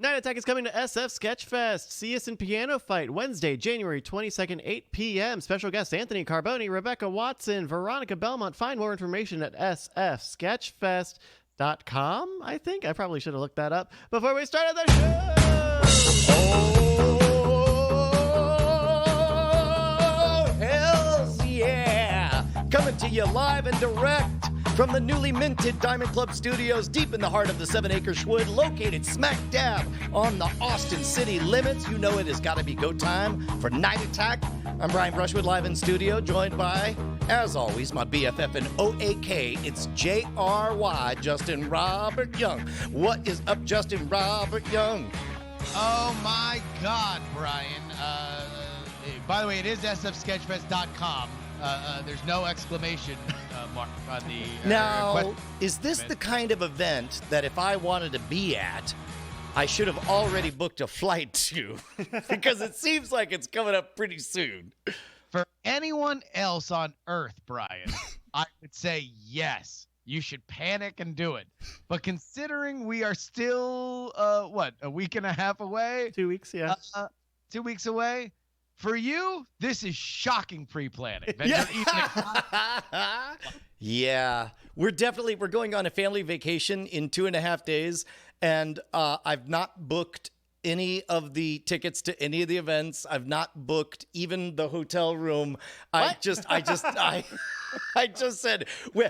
Night Attack is coming to SF Sketchfest. See us in Piano Fight Wednesday, January 22nd, 8 p.m. Special guests Anthony Carboni, Rebecca Watson, Veronica Belmont. Find more information at sfsketchfest.com, I think. I probably should have looked that up before we started the show. Oh, hells yeah. Coming to you live and direct from the newly minted Diamond Club Studios, deep in the heart of the 7-acre Schwood, located smack dab on the Austin city limits. You know it has got to be go time for Night Attack. I'm Brian Brushwood, live in studio, joined by, as always, my BFF and OAK. It's JRY, Justin Robert Young. What is up, Justin Robert Young? Oh my God, Brian. By the way, it is sfsketchfest.com. There's no exclamation mark on the now, question. Is this the kind of event that if I wanted to be at, I should have already booked a flight to? Because it seems like it's coming up pretty soon. For anyone else on Earth, Brian, I would say yes. You should panic and do it. But considering we are still, a week and a half away? 2 weeks, yeah. 2 weeks away? For you, this is shocking pre-planning. Yeah, we're going on a family vacation in 2.5 days, and I've not booked any of the tickets to any of the events. I've not booked even the hotel room. I just said, well,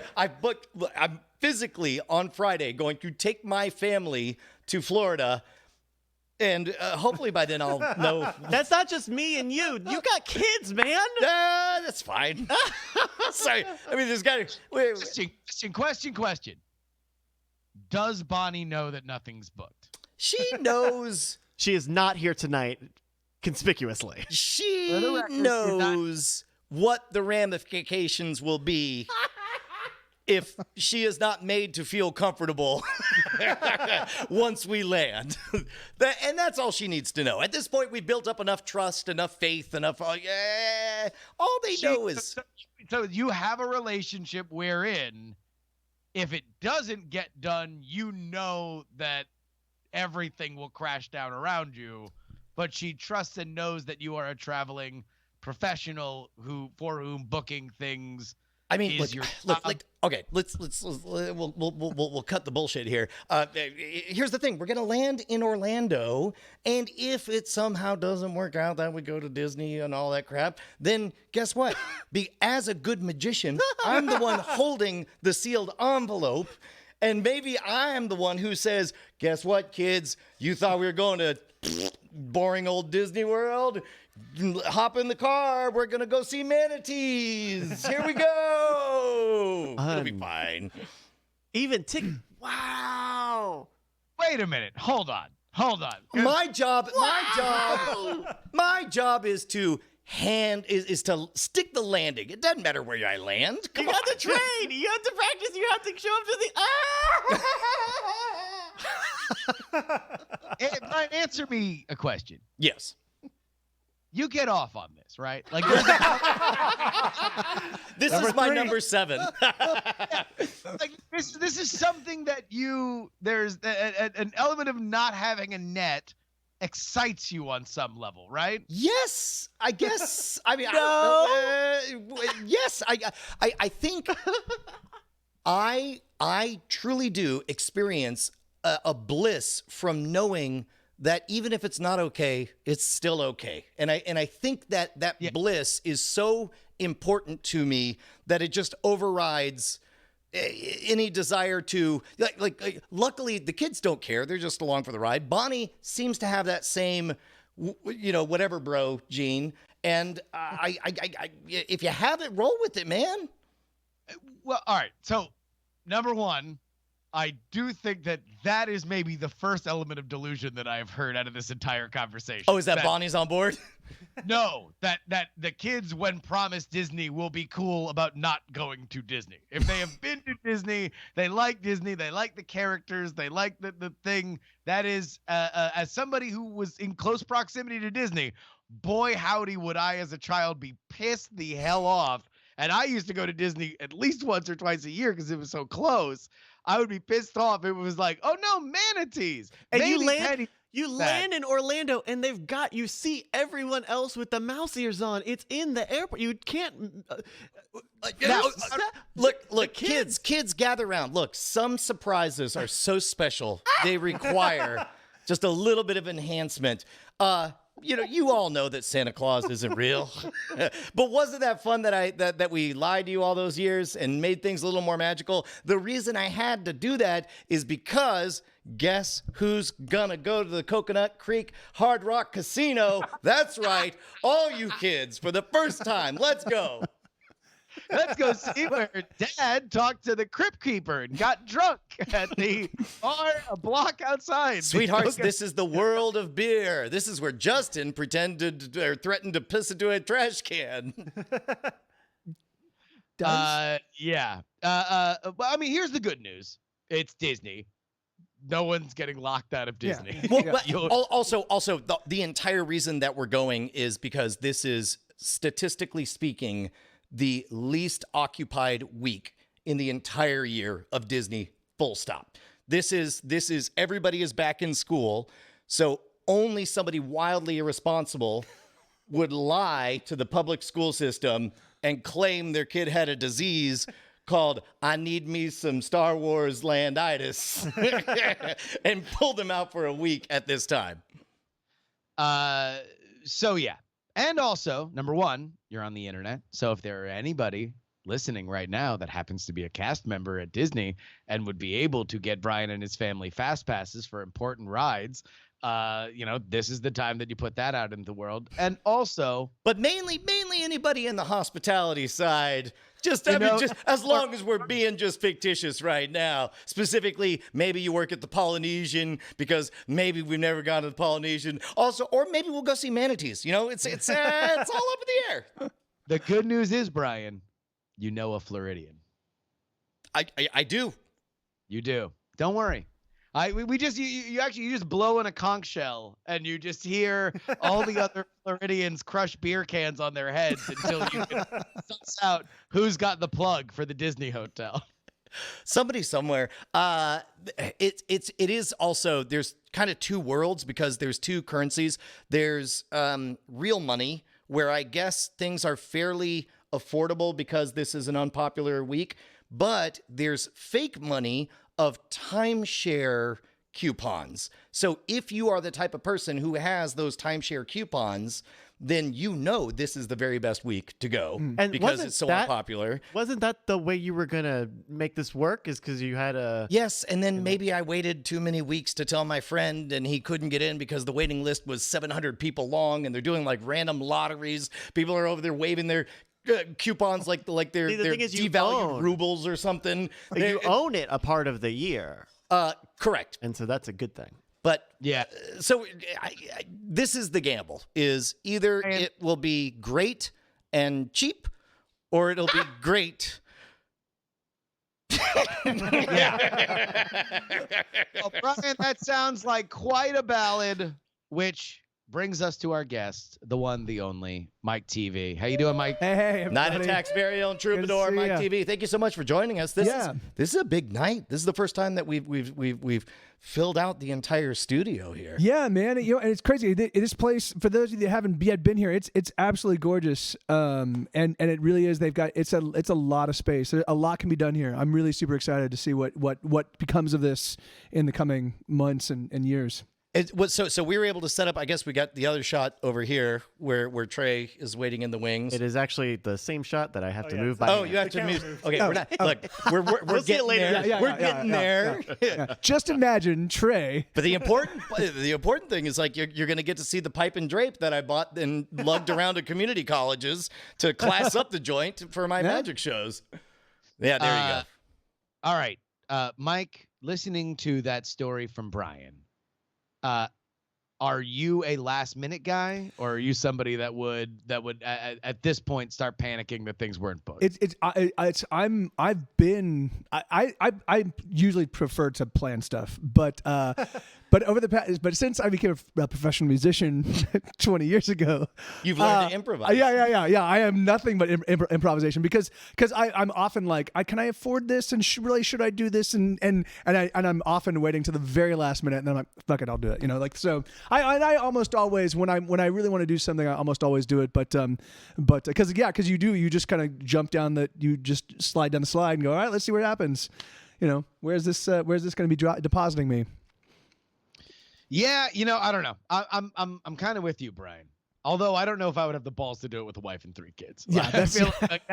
I'm physically on Friday going to take my family to Florida. And hopefully by then I'll know. That's not just me and you. You got kids, man. That's fine. Sorry. I mean, there's got to... Question. Does Bonnie know that nothing's booked? She knows. She is not here tonight, conspicuously. She knows what the ramifications will be if she is not made to feel comfortable once we land. And that's all she needs to know. At this point, we built up enough trust, enough faith, enough... all they know is... So you have a relationship wherein if it doesn't get done, you know that everything will crash down around you, but she trusts and knows that you are a traveling professional for whom booking things... I mean, look, okay, we'll cut the bullshit here. Here's the thing. We're going to land in Orlando, and if it somehow doesn't work out that we go to Disney and all that crap, then guess what? As a good magician, I'm the one holding the sealed envelope, and maybe I am the one who says, guess what, kids? You thought we were going to boring old Disney World? Hop in the car. We're going to go see manatees. Here we go. It'll be fine. Even wow. Wait a minute. Hold on. My job is to is to stick the landing. It doesn't matter where I land. You got to train. You have to practice. You have to show up to the Brian, answer me a question. Yes. You get off on this, right? Like this is my number 7. Like this is something that there's an element of not having a net excites you on some level, right? Yes, I guess. I mean, yes, I think I truly do experience a bliss from knowing that even if it's not okay, it's still okay. And I think that bliss is so important to me that it just overrides any desire to like luckily the kids don't care. They're just along for the ride. Bonnie seems to have that same whatever bro gene. And I if you have it, roll with it, man. Well, all right. So number one, I do think that is maybe the first element of delusion that I've heard out of this entire conversation. Oh, is that Bonnie's on board? No, that the kids, when promised Disney, will be cool about not going to Disney. If they have been to Disney, they like the characters, they like the thing. That is, as somebody who was in close proximity to Disney, boy howdy would I as a child be pissed the hell off. And I used to go to Disney at least once or twice a year because it was so close. I would be pissed off if it was like, oh no, manatees. And Maybe you land in Orlando, and you see everyone else with the mouse ears on. It's in the airport. You can't. Look, kids, gather around. Look, some surprises are so special they require just a little bit of enhancement. You all know that Santa Claus isn't real, but wasn't that fun that we lied to you all those years and made things a little more magical? The reason I had to do that is because guess who's gonna go to the Coconut Creek Hard Rock Casino? That's right, all you kids for the first time. Let's go. Let's go see where Dad talked to the crypt keeper and got drunk at the bar a block outside. Sweethearts, this is the world of beer. This is where Justin threatened to piss into a trash can. Yeah. But I mean, here's the good news. It's Disney. No one's getting locked out of Disney. Yeah. Well, also, the entire reason that we're going is because this is, statistically speaking, the least occupied week in the entire year of Disney, full stop. This is everybody is back in school, so only somebody wildly irresponsible would lie to the public school system and claim their kid had a disease called "I need me some Star Wars landitis" and pull them out for a week at this time. So yeah. And also, number one, you're on the internet. So if there are anybody listening right now that happens to be a cast member at Disney and would be able to get Brian and his family fast passes for important rides, this is the time that you put that out into the world. And also, but mainly anybody in the hospitality side. Just as long as we're being just fictitious right now. Specifically, maybe you work at the Polynesian because maybe we've never gone to the Polynesian. Also, or maybe we'll go see manatees. It's all up in the air. The good news is, Brian, you know a Floridian. I do. You do. Don't worry. You just blow in a conch shell and you just hear all the other Floridians crush beer cans on their heads until you can suss out who's got the plug for the Disney hotel. Somebody somewhere. It is also, there's kind of two worlds because there's two currencies. There's real money, where I guess things are fairly affordable because this is an unpopular week, but there's fake money of timeshare coupons. So if you are the type of person who has those timeshare coupons, then this is the very best week to go because it's so unpopular. Wasn't that the way you were going to make this work, is because you had a... Yes, and then maybe I waited too many weeks to tell my friend and he couldn't get in because the waiting list was 700 people long and they're doing like random lotteries. People are over there waving their coupons like they're devalued rubles or something. You own it a part of the year. Correct. And so that's a good thing. But yeah, so this is the gamble: is either it will be great and cheap, or it'll be great. Yeah. Well, Brian, that sounds like quite a ballad, which brings us to our guest, the one, the only, MikeTV. How you doing, Mike? Hey, Night Attack's very own troubadour, MikeTV. Thank you so much for joining us. This is a big night. This is the first time that we've filled out the entire studio here. Yeah, man. And it's crazy. This place, for those of you that haven't yet been here, it's absolutely gorgeous. And it really is. It's a lot of space. A lot can be done here. I'm really super excited to see what becomes of this in the coming months and years. So we were able to set up, I guess we got the other shot over here where Trey is waiting in the wings. It is actually the same shot that I have to move by. Oh, you have to move. Okay, we're not. Look, we're getting there. We're getting there. Just imagine Trey. But the important thing is, like, you're going to get to see the pipe and drape that I bought and lugged around to community colleges to class up the joint for my magic shows. Yeah, there you go. All right, Mike, listening to that story from Brian, are you a last minute guy, or are you somebody that would at this point start panicking that things weren't booked? I usually prefer to plan stuff, but But but since I became a professional musician 20 years ago, You've learned to improvise. Yeah. I am nothing but improvisation because I'm often like, can I afford this? And really, should I do this? And I'm often waiting to the very last minute, and then I'm like, fuck it, I'll do it. You know, like so. I almost always when I really want to do something, I almost always do it. But because you just kind of jump down you just slide down the slide and go, all right, let's see what happens. You know, where's this going to be depositing me? Yeah, I don't know. I'm kind of with you, Brian. Although I don't know if I would have the balls to do it with a wife and 3 kids. Yeah, I feel like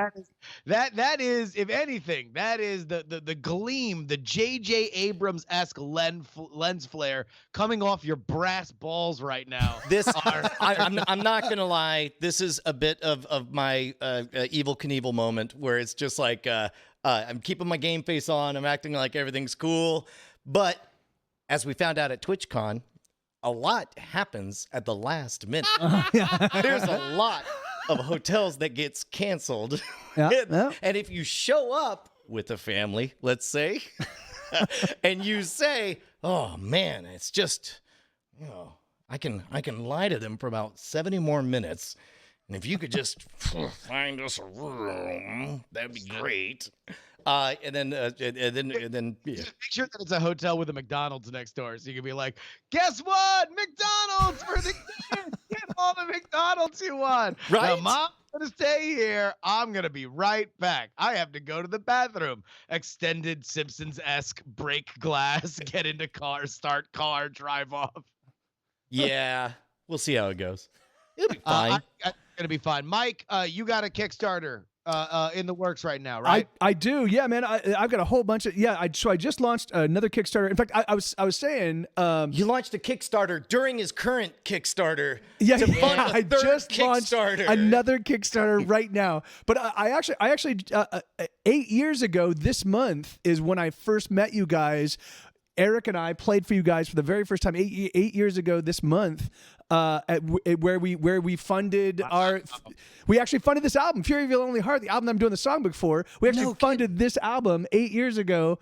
that is, if anything, that is the gleam, the J.J. Abrams-esque lens flare coming off your brass balls right now. I'm not gonna lie. This is a bit of my Evel Knievel moment where it's just like I'm keeping my game face on. I'm acting like everything's cool, but as we found out at TwitchCon, a lot happens at the last minute. There's a lot of hotels that gets canceled. And if you show up with a family, let's say, and you say, oh man, it's just, I can lie to them for about 70 more minutes. And if you could just find us a room, that'd be great. And then Make sure that it's a hotel with a McDonald's next door, so you can be like, "Guess what? McDonald's for the kids. Get all the McDonald's you want." Right? Now, Mom's gonna stay here. I'm gonna be right back. I have to go to the bathroom. Extended Simpsons-esque break glass, get into car, start car, drive off. Yeah, we'll see how it goes. It'll be fine. It's gonna be fine. Mike, you got a Kickstarter in the works right now, right? I do, yeah, man. I've got a whole bunch of So I just launched another Kickstarter. In fact, I was saying, you launched a Kickstarter during his current Kickstarter. Yeah, to fund a I third just launched Kickstarter. another Kickstarter right now. But I actually 8 years ago this month is when I first met you guys. Eric and I played for you guys for the very first time 8 years ago this month. Where we funded we actually funded this album, Fury of Your Lonely Heart, the album I'm doing the songbook for. We actually funded this album 8 years ago,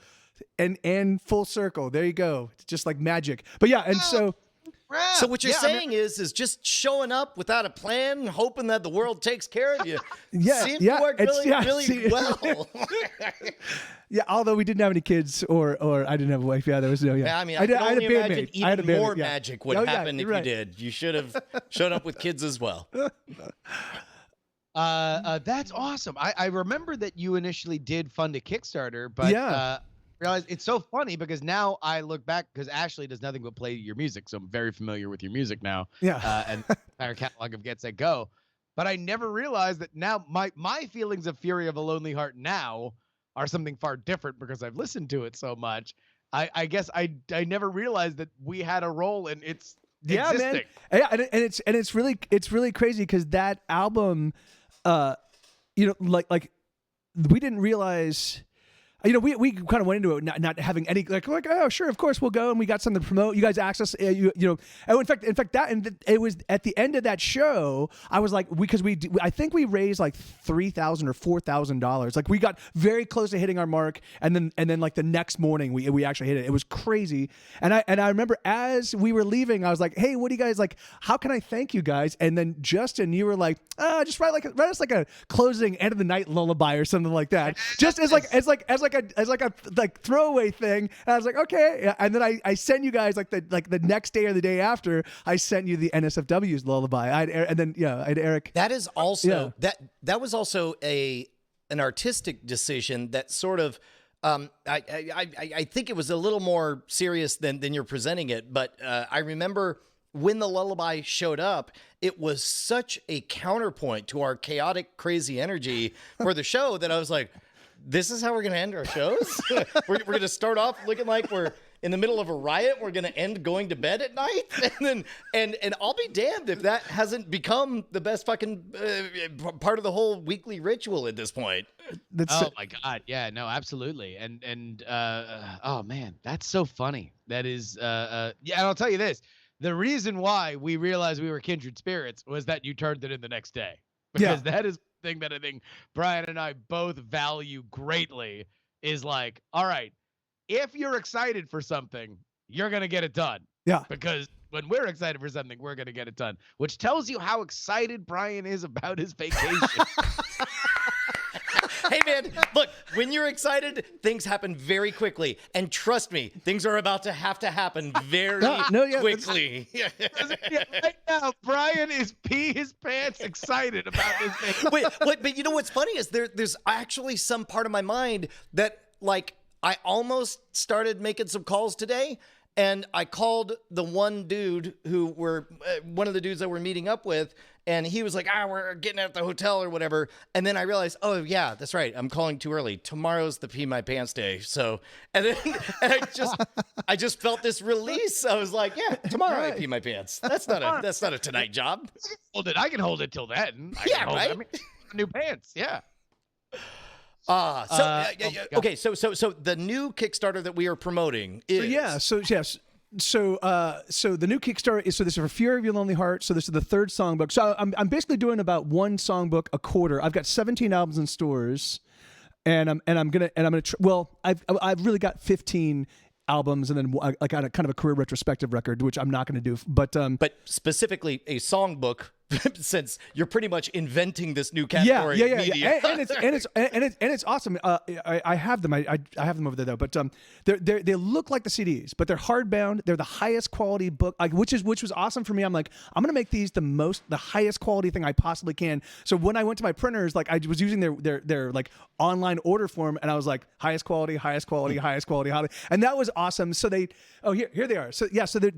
and full circle. There you go. It's just like magic. But yeah, and so what you're saying is just showing up without a plan, hoping that the world takes care of you. Seems to work really well. Yeah, although we didn't have any kids or I didn't have a wife. Yeah, there was no. Yeah, I mean, I can only imagine even more yeah. magic would happen if you did. You should have shown up with kids as well. That's awesome. I remember that you initially did fund a Kickstarter, but realize it's so funny because now I look back because Ashley does nothing but play your music, so I'm very familiar with your music now. Yeah, and our catalog of GetSetGo. But I never realized that now my feelings of Fury of a Lonely Heart now are something far different because I've listened to it so much. I guess I never realized that we had a role in its existing. Man. Yeah, and it's really crazy because that album, like we didn't realize. We kind of went into it not having any like oh sure, of course we'll go, and we got something to promote. You guys asked us, and in fact it was at the end of that show. I was like, I think we raised like $3,000 or $4,000. Like we got very close to hitting our mark, and then like the next morning we actually hit it. It was crazy, and I remember as we were leaving, I was like, hey, what do you guys like? How can I thank you guys? And then Justin, you were like, just write us like a closing end of the night lullaby or something like that, just as a throwaway thing. And I was like, okay. And then I sent you guys like the next day or the day after, I sent you the NSFW's lullaby. I had Eric. That is also that was also an artistic decision that sort of I think it was a little more serious than you're presenting it, but I remember when the lullaby showed up, it was such a counterpoint to our chaotic, crazy energy for the show that I was like, this is how we're going to end our shows? we're going to start off looking like we're in the middle of a riot. We're going to end going to bed at night. And I'll be damned if that hasn't become the best fucking part of the whole weekly ritual at this point. My God. Yeah, no, absolutely. And oh man, that's so funny. That is, and I'll tell you this, the reason why we realized we were kindred spirits was that you turned it in the next day, because that is thing that I think Brian and I both value greatly is like, all right, if you're excited for something, you're going to get it done. Yeah. Because when we're excited for something, we're going to get it done, which tells you how excited Brian is about his vacation. Hey, man, look, when you're excited, things happen very quickly. And trust me, things are about to happen very quickly. Right now, Brian is pee his pants excited about this thing. Wait, but you know what's funny is there's actually some part of my mind that, like, I almost started making some calls today. And I called the one dude one of the dudes that we're meeting up with, and he was like, we're getting at the hotel or whatever. And then I realized, oh yeah, that's right. I'm calling too early. Tomorrow's the pee my pants day. So, and I just felt this release. I was like, yeah, tomorrow I pee my pants. That's not a tonight job. I can hold it till then. Right? New pants. Yeah. Okay, so the new Kickstarter that we are promoting is So the new Kickstarter is this is for Fury of Your Lonely Heart. So this is the third songbook. So I'm basically doing about one songbook a quarter. I've got 17 albums in stores, and I've really got 15 albums, and then I got a kind of a career retrospective record, which I'm not going to do. But specifically a songbook, since you're pretty much inventing this new category of media. And it's awesome. I have them. I have them over there though. But they look like the CDs, but they're hardbound. They're the highest quality book, which was awesome for me. I'm like, I'm gonna make these the highest quality thing I possibly can. So when I went to my printers, like I was using their like online order form, and I was like, highest quality, and that was awesome. So here they are. So yeah, so they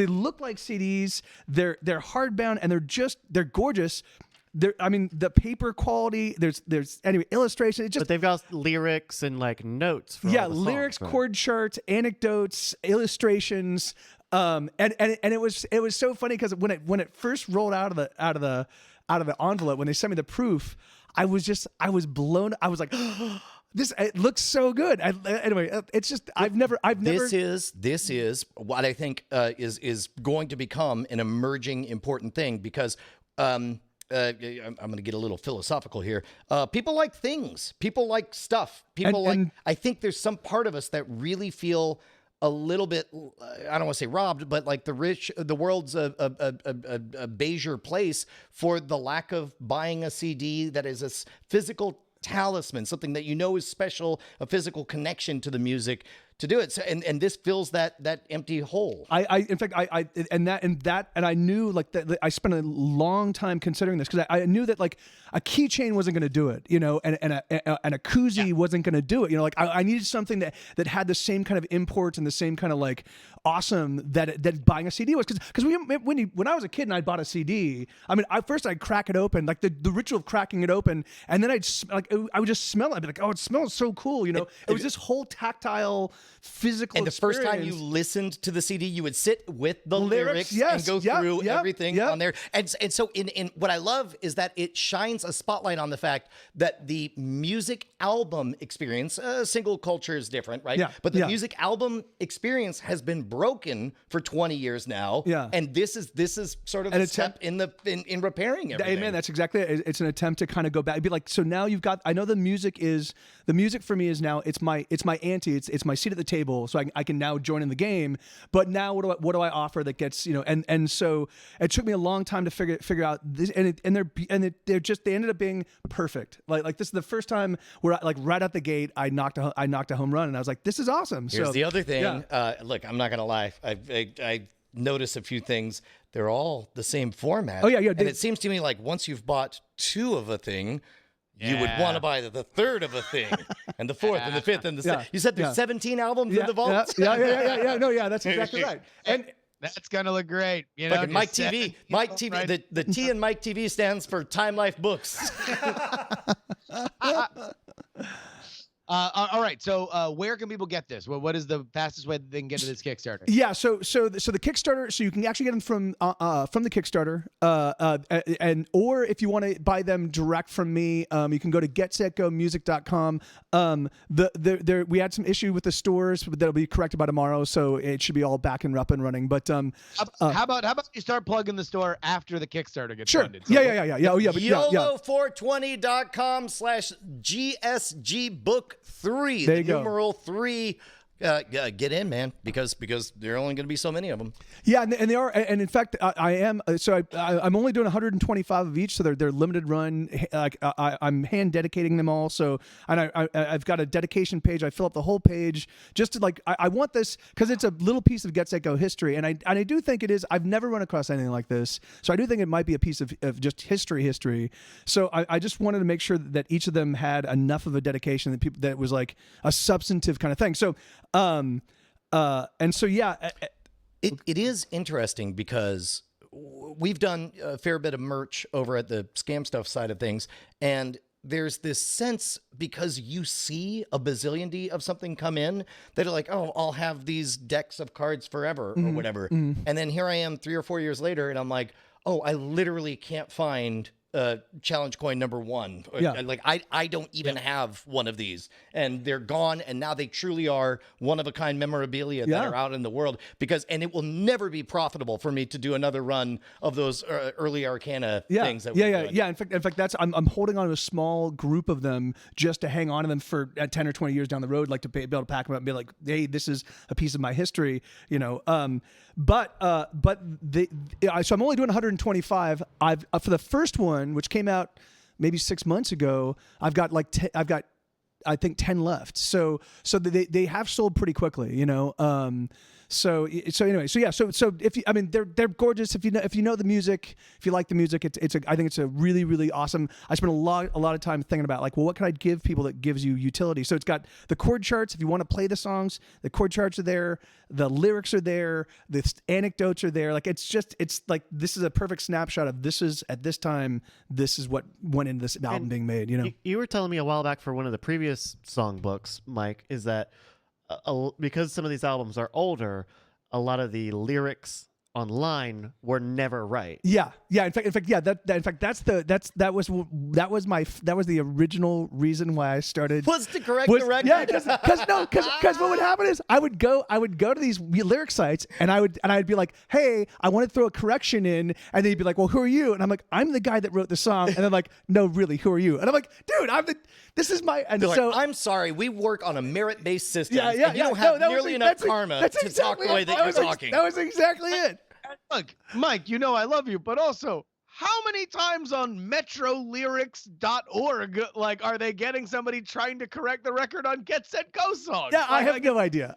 look like CDs. They're hardbound, and they're gorgeous. The paper quality. There's illustration. But they've got lyrics and like notes. For all the lyrics, songs, right? chord charts, anecdotes, illustrations. And it was so funny because when it first rolled out of the envelope, when they sent me the proof, I was blown. I was like, it looks so good. Anyway, it's just I've never. This is what I think is going to become an emerging important thing because I'm going to get a little philosophical here. People like things. People like stuff. I think there's some part of us that really feel a little bit, I don't want to say robbed, but like the world's a bezier place for the lack of buying a CD that is a physical talisman, something that you know is special, a physical connection to the music to do it. So, and this fills that empty hole. In fact, I knew like that. I spent a long time considering this because I knew that like a keychain wasn't going to do it, and a koozie wasn't going to do it. Like I needed something that had the same kind of import and the same kind of like awesome that buying a CD was. Because when I was a kid and I bought a CD, I mean, I'd crack it open, like the ritual of cracking it open, and then I would just smell it. I'd be like, oh, it smells so cool, It was this whole tactile, physical and the experience. first time you listened to the CD, you would sit with the lyrics and go through everything on there. And so in what I love is that it shines a spotlight on the fact that the music album experience, single culture is different, right? Yeah. But the music album experience has been broken for 20 years now. Yeah. And this is sort of a step in repairing everything. Amen. That's exactly it. It's an attempt to kind of go back. It'd be like, so now you've got, I know the music for me is now, it's my ante, it's my seat at the table, so I can now join in the game. But now what do I offer that gets, and so it took me a long time to figure out this, and they ended up being perfect. Like this is the first time where like right out the gate I knocked a home run, and I was like, this is awesome. Here's the other thing. Look, I'm not gonna lie. I noticed a few things. They're all the same format. Oh yeah. And it seems to me like once you've bought two of a thing, you would want to buy the third of a thing, and the fourth, and the fifth, and the sixth. You said there's 17 albums in the vault? Yeah. No, that's exactly right. And that's gonna look great. Like Mike TV. Right? The T in Mike TV stands for Time Life Books. All right. So where can people get this? What is the fastest way that they can get to this Kickstarter? Yeah. So the Kickstarter. So you can actually get them from the Kickstarter. Or if you want to buy them direct from me, you can go to GetSetGomusic.com. We had some issue with the stores that'll be corrected by tomorrow, so it should be all back and up and running. But how about you start plugging the store after the Kickstarter gets funded? So YOLO420.com/GSG Book 3. There you go. Numeral 3. get in, man, because there are only going to be so many of them. Yeah, and they are, and in fact, I am. So I'm only doing 125 of each, so they're limited run. Like I'm hand dedicating them all. So and I've got a dedication page. I fill up the whole page just to like I want this because it's a little piece of GetSetGo history, and I do think it is. I've never run across anything like this, so I do think it might be a piece of just history. So I just wanted to make sure that each of them had enough of a dedication that people that was like a substantive kind of thing. So and so yeah. It is interesting because we've done a fair bit of merch over at the Scam Stuff side of things, and there's this sense because you see a bazillion of something come in that are like, oh, I'll have these decks of cards forever or whatever. And then here I am 3 or 4 years later, and I'm like, oh, I literally can't find challenge coin number 1. Yeah. Like I don't even have one of these, and they're gone, and now they truly are one of a kind memorabilia that are out in the world, and it will never be profitable for me to do another run of those early Arcana things that we're doing. In fact that's I'm holding on to a small group of them just to hang on to them for 10 or 20 years down the road, like to be able to pack them up and be like, hey, this is a piece of my history, you know. So I'm only doing 125. I've for the first one, which came out maybe 6 months ago, I've got I think 10 left. So they have sold pretty quickly, you know. So anyway, so if you, I mean, they're gorgeous. If you know the music, if you like the music, I think it's a really, really awesome. I spent a lot of time thinking about like, well, what can I give people that gives you utility? So it's got the chord charts. If you want to play the songs, the chord charts are there. The lyrics are there. The anecdotes are there. Like it's like this is a perfect snapshot of this is at this time. This is what went into this album being made. You know, you were telling me a while back for one of the previous songbooks, Mike, is that because some of these albums are older, a lot of the lyrics online were never right. Yeah. In fact, yeah. That was the original reason why I started. Was to correct the record. Yeah, because what would happen is I would go to these lyric sites and I'd be like, hey, I want to throw a correction in, and they'd be like, well, who are you? And I'm like, I'm the guy that wrote the song, and they're like, no, really, who are you? And I'm like, dude, this is my. And they're so like, I'm sorry, we work on a merit-based system. Yeah. And you don't have nearly enough karma to talk the way that you're talking. That was exactly it. Look, Mike, you know I love you, but also, how many times on metrolyrics.org, like, are they getting somebody trying to correct the record on GetSetGo songs? Yeah, I have no idea.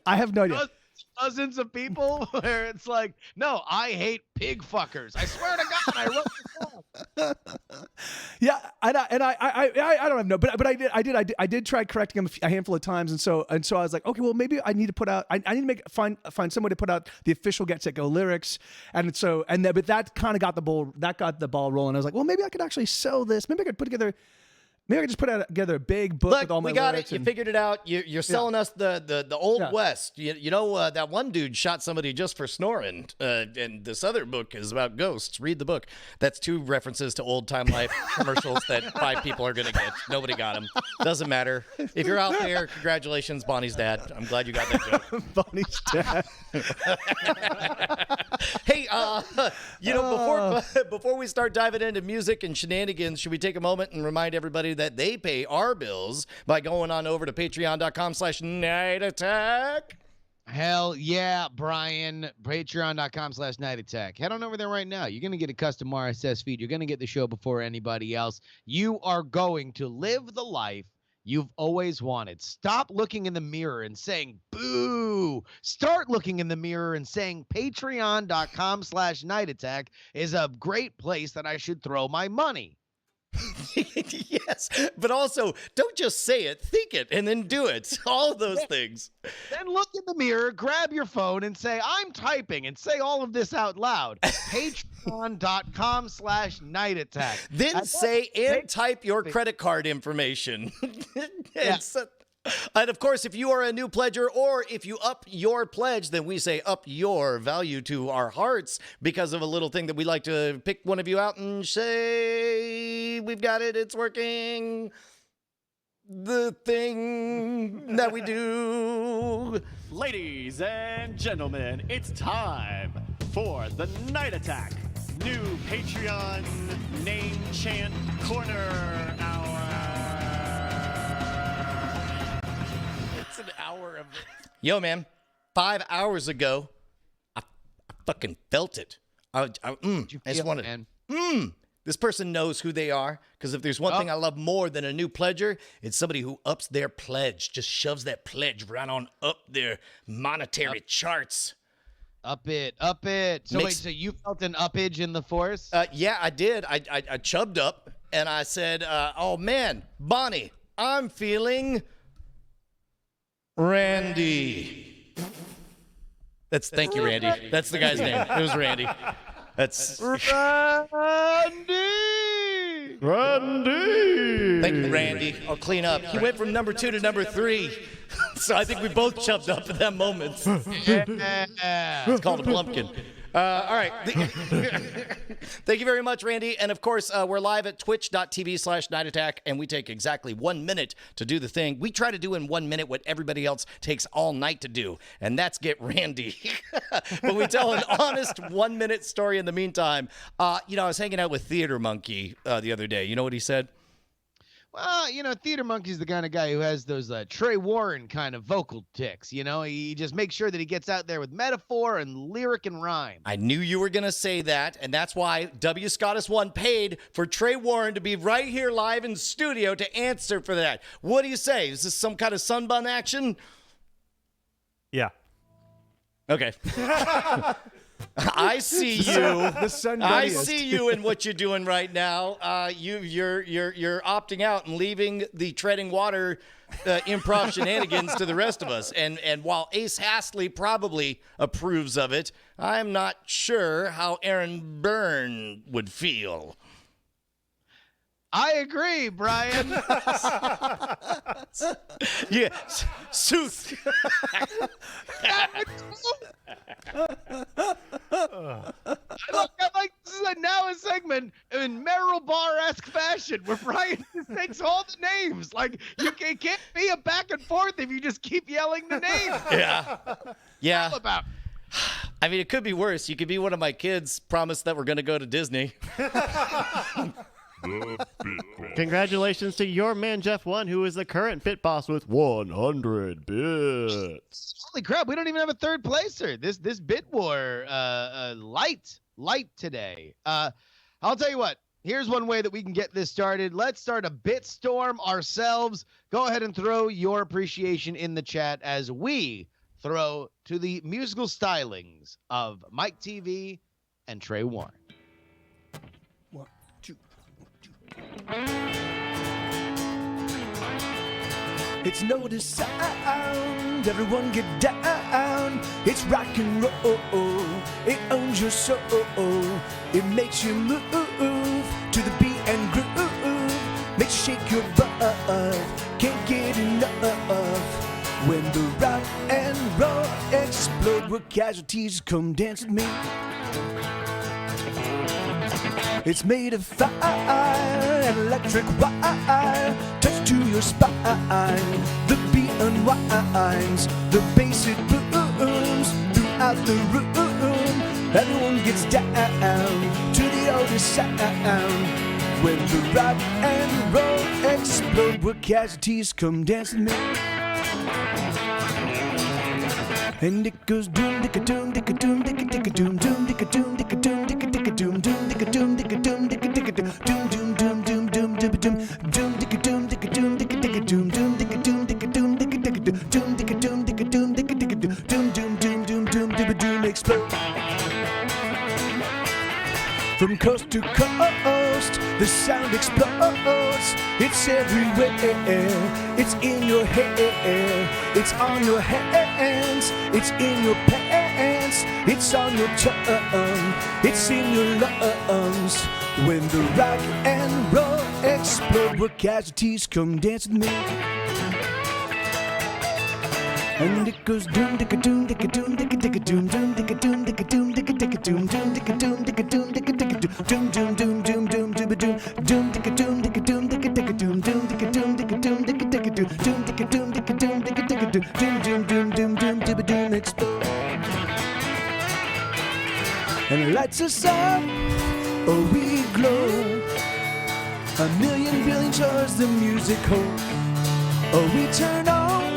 Dozens of people where it's like, no, I hate pig fuckers. I swear to God, I wrote the song. Yeah, and I don't know, but I did try correcting them a handful of times, and so I was like, okay, well maybe I need to put out, I need to find someone to put out the official GetSetGo lyrics, but that kind of got the ball rolling. I was like, well maybe I could actually sell this. Maybe I could just put together a big book with all my lyrics. Look, we got it. You figured it out. You're selling us the Old West. You know, that one dude shot somebody just for snoring. And this other book is about ghosts. Read the book. That's 2 references to Old Time Life commercials that 5 people are going to get. Nobody got them. Doesn't matter. If you're out there, congratulations, Bonnie's dad. I'm glad you got that joke. Bonnie's dad. Hey, before we start diving into music and shenanigans, should we take a moment and remind everybody that they pay our bills by going on over to patreon.com/Night Attack? Hell yeah, Brian. Patreon.com/Night Attack. Head on over there right now. You're going to get a custom RSS feed. You're going to get the show before anybody else. You are going to live the life you've always wanted. Stop looking in the mirror and saying, boo. Start looking in the mirror and saying patreon.com/Night Attack is a great place that I should throw my money. Yes, but also don't just say it, think it, and then do it. All of those things. Then look in the mirror, grab your phone, and say, I'm typing, and say all of this out loud. Patreon.com/Night Attack. Then type your credit card information. And of course, if you are a new pledger, or if you up your pledge, then we say up your value to our hearts because of a little thing that we like to pick one of you out and say, we've got it, it's working. The thing that we do. Ladies and gentlemen, it's time for the Night Attack new Patreon name chant corner hour. It's an hour of it. Yo, man, 5 hours ago, I fucking felt it. I just wanted, man? This person knows who they are, because if there's one thing I love more than a new pledger, it's somebody who ups their pledge, just shoves that pledge right on up their monetary charts. Up it. So wait, so you felt an uppage in the force? Yeah, I did. I chubbed up, and I said, oh, man, Bonnie, I'm feeling Randy. Thank you, Randy. That's the guy's name. It was Randy. That's Randy. Thank you, Randy. I'll clean up. He went from number 2 to number 3. So I think we both chubbed up at that moment. It's called a plumpkin. All right. Thank you very much, Randy. And of course, we're live at twitch.tv/Night Attack, and we take exactly 1 minute to do the thing. We try to do in 1 minute what everybody else takes all night to do, and that's get Randy. But we tell an honest 1 minute story in the meantime. I was hanging out with Theater Monkey the other day. You know what he said? Well, Theater Monkey's the kind of guy who has those Trey Warren kind of vocal tics. He just makes sure that he gets out there with metaphor and lyric and rhyme. I knew you were going to say that, and that's why W. Scottus 1 paid for Trey Warren to be right here live in studio to answer for that. What do you say? Is this some kind of sunbun action? Yeah. Okay. I see you. The sun I bunniest. see you in what you're doing right now. You're opting out and leaving the treading water improv shenanigans to the rest of us. And while Ace Hastley probably approves of it, I'm not sure how Aaron Byrne would feel. I agree, Brian. Yeah, Sooth. I like this is now a segment in Merrill Bar-esque fashion where Brian just takes all the names. Like, it can't be a back and forth if you just keep yelling the names. Yeah. All about. I mean, it could be worse. You could be one of my kids, promise that we're going to go to Disney. Congratulations to your man, Jeff 1, who is the current bit boss with 100 bits. Holy crap, we don't even have a third placer. This bit war light today. I'll tell you what. Here's one way that we can get this started. Let's start a bit storm ourselves. Go ahead and throw your appreciation in the chat as we throw to the musical stylings of MikeTV and Trey Warren. It's notice sound, everyone get down. It's rock and roll, it owns your soul. It makes you move to the beat and groove. Makes you shake your butt, can't get enough. When the rock and roll explode, where casualties come dance with me. It's made of fire and electric wire, touch to your spine. The beat unwinds, the bass it booms throughout the room. Everyone gets down to the oldest sound. When the rock and roll explode, where casualties come dance with me. And it goes doom dicka doom dicka doom dicka dicka doom doom dicka doom dicka doom dicka dicka doom doom dicka doom dicka doom dicka dicka doom doom doom doom doom doom doom dicka doom dicka doom dicka dicka doom doom dicka doom dicka doom dicka dicka doom dicka doom dicka doom dicka dicka doom doom doom doom doom doom doom explode. From coast to coast, the sound explodes. It's everywhere. It's in your hair. It's on your hands. It's in your pants. It's on your tongue. It's in your lungs. When the rock and roll explode, where casualties come dance with me. And it goes doom dicka doom dicka doom dicka dicka doom doom dicka doom dicka doom dicka dicka doom doom dicka doom dicka doom dicka dicka doom doom doom doom doom doom doom dicka doom dicka doom dicka dicka doom doom dicka doom dicka doom dicka dicka doom dicka doom dicka doom dicka dicka doom doom doom doom doom doom doom explode. And it lights us up, oh we glow. A million billion towards the music hole. Oh we turn on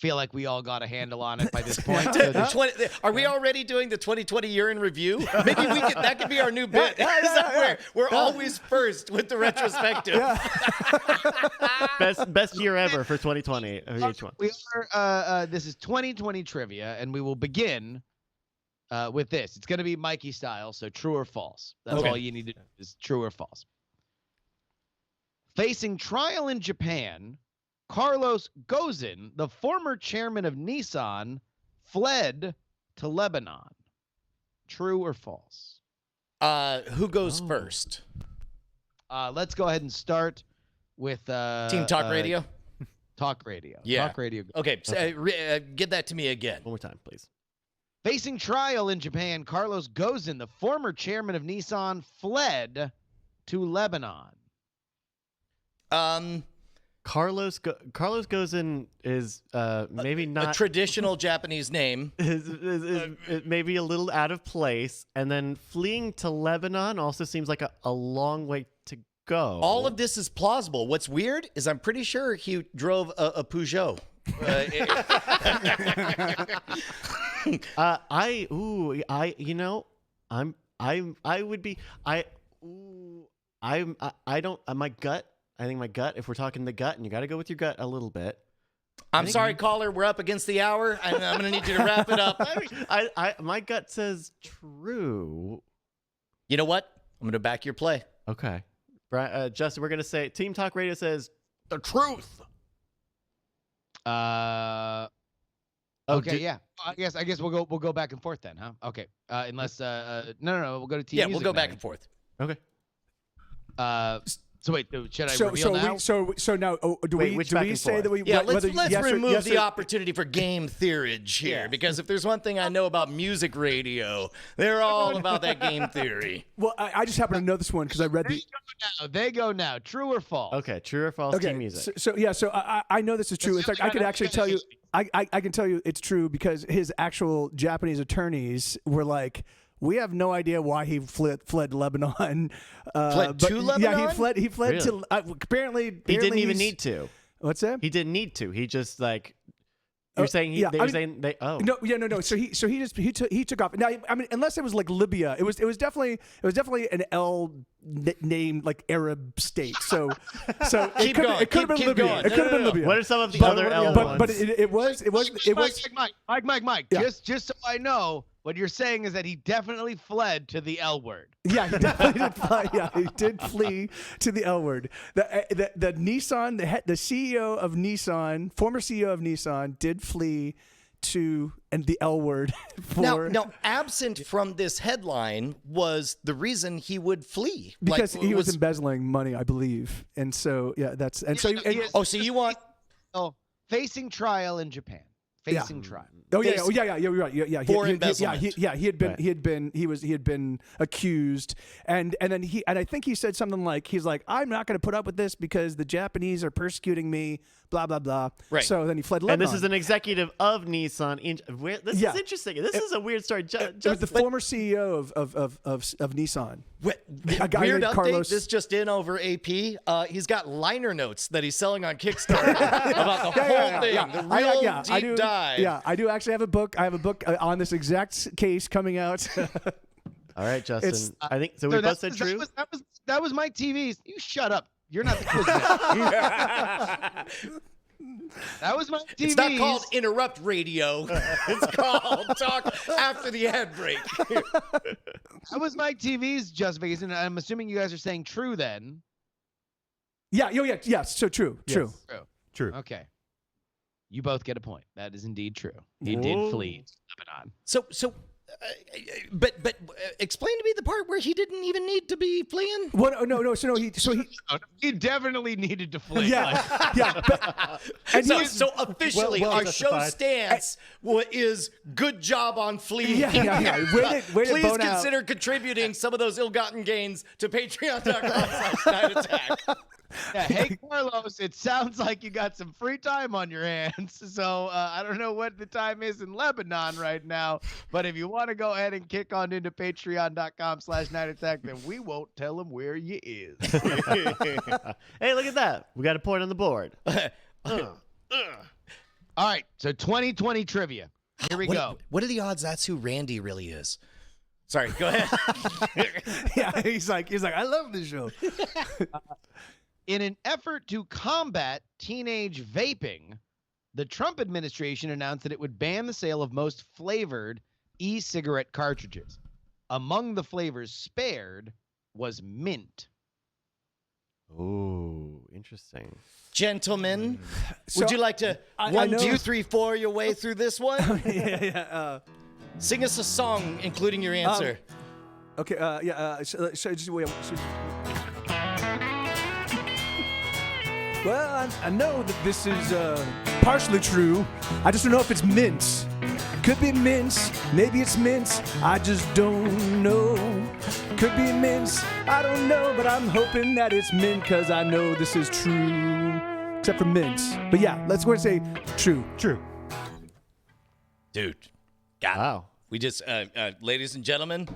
feel like we all got a handle on it by this point. So Are we already doing the 2020 year in review? Maybe that could be our new bit. We're always first with the retrospective. Best year ever for 2020 of each one. We are. This is 2020 trivia, and we will begin with this. It's going to be Mikey style, so true or false. That's all you need to do is true or false. Facing trial in Japan, Carlos Ghosn, the former chairman of Nissan, fled to Lebanon. True or false? Who goes first? Let's go ahead and start with Team Talk Radio. Talk Radio. Yeah. Talk Radio. Okay, so, get that to me again. One more time, please. Facing trial in Japan, Carlos Ghosn, the former chairman of Nissan, fled to Lebanon. Carlos Ghosn is maybe not a traditional Japanese name. is maybe a little out of place, and then fleeing to Lebanon also seems like a long way to go. All of this is plausible. What's weird is I'm pretty sure he drove a Peugeot. My gut. I think my gut, if we're talking the gut, and you got to go with your gut a little bit. I'm sorry, caller. We're up against the hour. I'm going to need you to wrap it up. My gut says true. You know what? I'm going to back your play. Okay. Justin, we're going to say Team Talk Radio says the truth. Okay, yeah. I guess we'll go back and forth then, huh? Okay. Unless no, we'll go to TV. Yeah, we'll go back and forth. Okay. So wait, should I reveal now? So now, do we say that we? Yeah, let's yes remove yes the opportunity for game theorage here, because if there's one thing I know about music radio, they're all about that game theory. Well, I just happen to know this one because I read the. They go now. True or false? Okay, true or false. Team music. So I know this is true. In fact, I could actually tell you. I can tell you it's true because his actual Japanese attorneys were like, we have no idea why he fled Lebanon. Fled to Lebanon? Yeah, he fled Really? to. Apparently, He didn't even need to. What's that? He didn't need to. He just like. You're saying they were saying they. Oh no. So he took off. Now I mean, unless it was like Libya, it was definitely an L name like Arab state. So it could have been Libya. Going. It could have been Libya. What are some of the other L ones? But it was. Mike. Yeah. Just so I know, what you're saying is that he definitely fled to the L word. Yeah, he definitely did fly. Yeah, he did flee to the L word. The Nissan, the CEO of Nissan, former CEO of Nissan, did flee to the L word. Now, absent from this headline was the reason he would flee because he was embezzling money, I believe, and so so you want facing trial in Japan. Facing trial. Oh yeah, you're right. Yeah, for embezzlement. He had been accused, and then I think he said something like I'm not going to put up with this because the Japanese are persecuting me, blah blah blah. Right. So then he fled Lebanon. And this is an executive of Nissan. This is interesting. This is a weird story. It was the former CEO of Nissan. A guy named update, Carlos. This just in over AP. He's got liner notes that he's selling on Kickstarter about the whole thing. The real deep dive. Yeah, I do actually have a book. I have a book on this exact case coming out. All right, Justin. I think so. We both said true. That was Mike TV's. You shut up. You're not the quiz guy. That was Mike TV's. It's not called interrupt radio. It's called talk after the ad break. That was Mike TV's justification. I'm assuming you guys are saying true then. Yeah. So true. True. Okay. You both get a point. That is indeed true. He did flee Lebanon. But explain to me the part where he didn't even need to be fleeing. What? No. So he definitely needed to flee. Yeah. And so officially, our show stance is good job on fleeing. Yeah. Way to Please bone consider contributing some of those ill-gotten gains to patreon.com/nightattack. Yeah, hey, Carlos, it sounds like you got some free time on your hands. So I don't know what the time is in Lebanon right now, but if you want to go ahead and kick on into patreon.com/nightattack, then we won't tell them where you is. Hey, look at that. We got a point on the board. All right, so 2020 trivia. Here we go. What are the odds that's who Randy really is? Sorry, go ahead. Yeah, he's like, I love this show. In an effort to combat teenage vaping, the Trump administration announced that it would ban the sale of most flavored e-cigarette cartridges. Among the flavors spared was mint. Ooh, interesting. Gentlemen, So, would you like to I 1, know- 2, 3, 4 your way through this one? yeah. Sing us a song, including your answer. Okay. Yeah. So just wait. Well, I know that this is partially true. I just don't know if it's mint. Could be mint. Maybe it's mint. I just don't know. Could be mint. I don't know, but I'm hoping that it's mint because I know this is true. Except for mint. But yeah, let's go ahead and say true. True. Dude, got him. Wow. We just, ladies and gentlemen,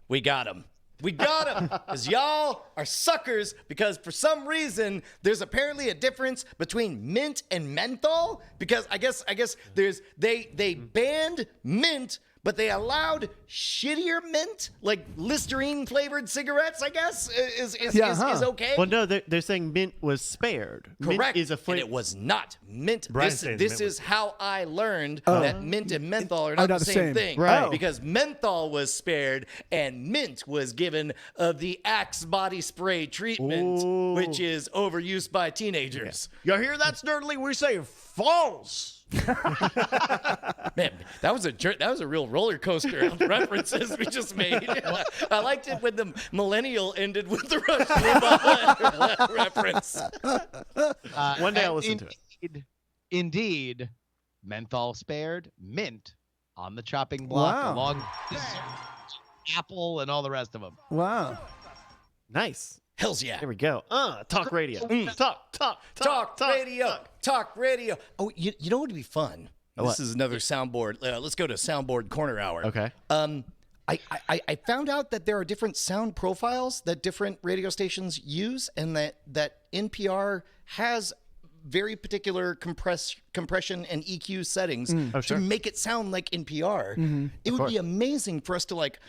we got him. We got him, because y'all are suckers, because for some reason, there's apparently a difference between mint and menthol, because I guess there's, they banned mint, but they allowed shittier mint, like Listerine flavored cigarettes, I guess, is okay. Well, no, they're saying mint was spared. Correct. Mint is a and flavor. it was not mint. Brian This says this mint is was- how I learned that mint and menthol are not the same thing. Right. Because menthol was spared and mint was given the Axe body spray treatment, Ooh. which is overused by teenagers. You hear that, Sternly? We say false. Man, that was a real roller coaster of references we just made. I liked it when the millennial ended with the Rush Limbaugh reference. One day I'll listen to it. Indeed, menthol spared, mint on the chopping block, Wow. along with apple and all the rest of them. Wow. Nice. Hells yeah. There we go. Talk radio. Talk radio. Talk radio. Oh, you know what would be fun? What? This is another soundboard. Let's go to soundboard corner hour. Okay. I found out that there are different sound profiles that different radio stations use, and that NPR has very particular compression and EQ settings to make it sound like NPR. It would be amazing for us to like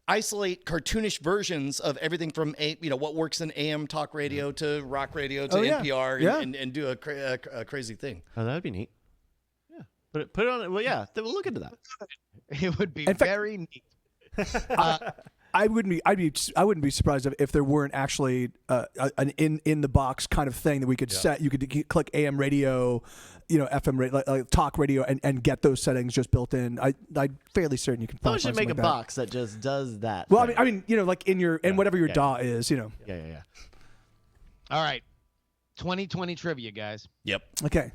isolate cartoonish versions of everything from what works in AM talk radio to rock radio to NPR and do a crazy thing. Oh, that would be neat. Yeah. Put it on it. Well, yeah. We'll look into that. It would be In fact- very neat. I wouldn't be surprised if there weren't actually an in the box kind of thing that we could set. You could click AM radio, FM radio, like talk radio, and get those settings just built in. I'm fairly certain you can. Someone should find make a something like that. box that just does that. Well, thing. I mean, like in your whatever your DAW is, Yeah. All right, 2020 trivia, guys. Yep. Okay.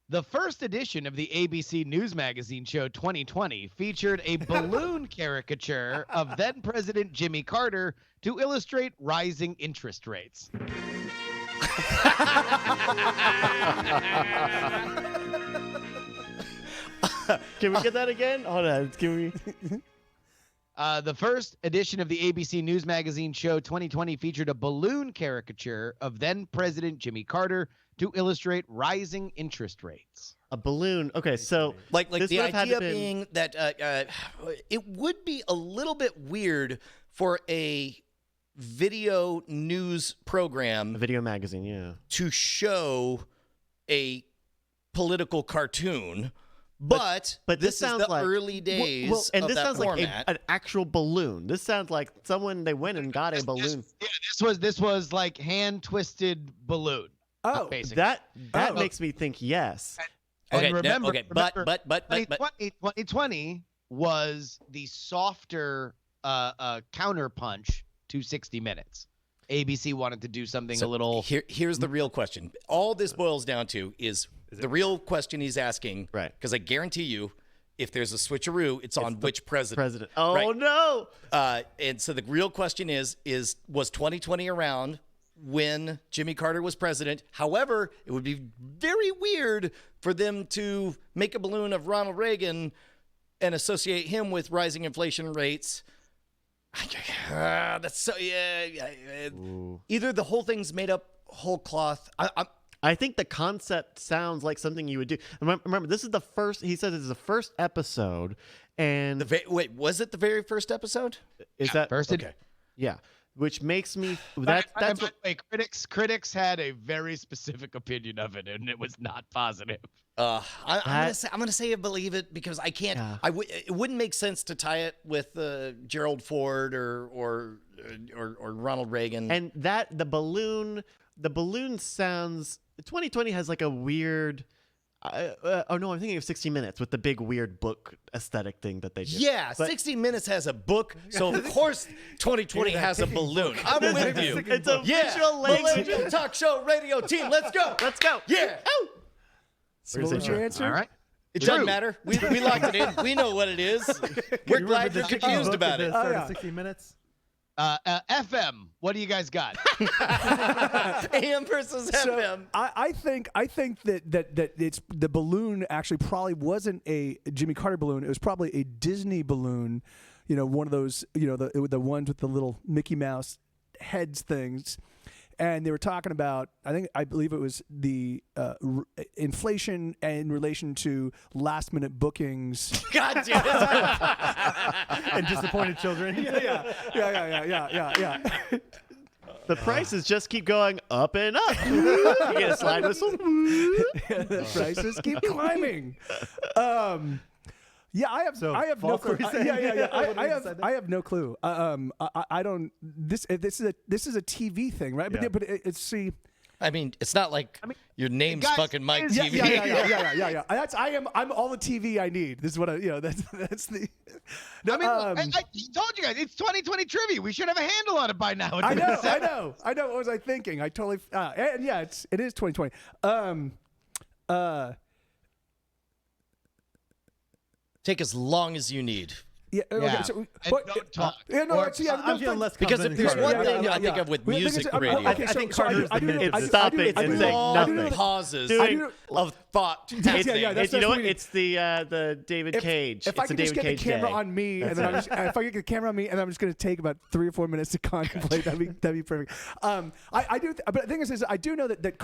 The first edition of the ABC News Magazine show 2020 featured a balloon caricature of then President Jimmy Carter to illustrate rising interest rates. Can we get that again? Hold on. Can we? The first edition of the ABC News Magazine show 2020 featured a balloon caricature of then President Jimmy Carter to illustrate rising interest rates. A balloon. Okay, so Like this the would have had idea to been- being that it would be a little bit weird for a video news a program video magazine. Yeah. to show a political cartoon, but this this is sounds the like- early days Well, and of this that sounds like format. an actual balloon. This sounds like they went and got a balloon. Yeah, this was like hand twisted balloon. Oh, basically. That makes me think yes. Okay, And remember, but 2020 was the softer counterpunch to 60 Minutes. ABC wanted to do something a little. Here's the real question. All this boils down to is the real question he's asking. Right. Because I guarantee you, if there's a switcheroo, it's on which president. Oh Right. no! And so the real question is was 2020 around when Jimmy Carter was president? However, it would be very weird for them to make a balloon of Ronald Reagan and associate him with rising inflation rates. That's so yeah. Either the whole thing's made up whole cloth. I think the concept sounds like something you would do. Remember, this is the first. He said this is the first episode, and Wait, was it the very first episode? is that First, Okay. Yeah, which makes me And that's by what, the way, critics had a very specific opinion of it, and it was not positive. I'm gonna say I believe it because I can't. Yeah. It wouldn't make sense to tie it with Gerald Ford or Ronald Reagan. and that the balloon sounds. 2020 has like a weird. Oh no, I'm thinking of 60 Minutes with the big weird book aesthetic thing that they did. yeah, But- 60 Minutes has a book, so of course 2020 has a balloon. I'm with you. It's a visual language. Millennial Talk Show Radio Team, let's go. Let's go. Yeah. So what was your answer? All right. It doesn't matter. We locked it in. We know what it is. We're glad you're confused about it. Start yeah. of 60 Minutes. FM, what do you guys got? AM versus FM. I think that it's the balloon actually probably wasn't a Jimmy Carter balloon. It was probably a Disney balloon, one of those, the ones with the little Mickey Mouse heads things. And they were talking about, I believe it was the inflation in relation to last minute bookings. God damn it. And disappointed children. yeah. The prices just keep going up and up. You get a slide whistle. The prices keep climbing. Yeah, I have no false, clue. what were you saying? I have no clue. I don't. This is a TV thing, right? Yeah. But it's see. I mean, it's not like your name's guys, fucking Mike yeah, TV. Yeah. I'm all the TV I need. This is what that's the. No, I mean, I told you guys, it's 2020 trivia. We should have a handle on it by now. I know. What was I thinking? I totally. And yeah, it is 2020. Take as long as you need. Yeah. Okay. Yeah. So, And but, don't talk. Yeah. No. Or- Actually, yeah, I'm feeling less Because if confident there's in one Carter. thing I think of with Well, the thing music is, radio, okay, I think so Carter's I do the know- hint. I It's do- stopping I do- and I do- saying I do know- nothing. pauses Doing- of thought. Yeah, happening. that's You know what? what we need. It's the David Cage. If It's I the can just David get the Cage camera day. on me, and then if I get the camera on me, and I'm just going to take about 3 or 4 minutes to contemplate, that'd be perfect. I do, but the thing is I do know that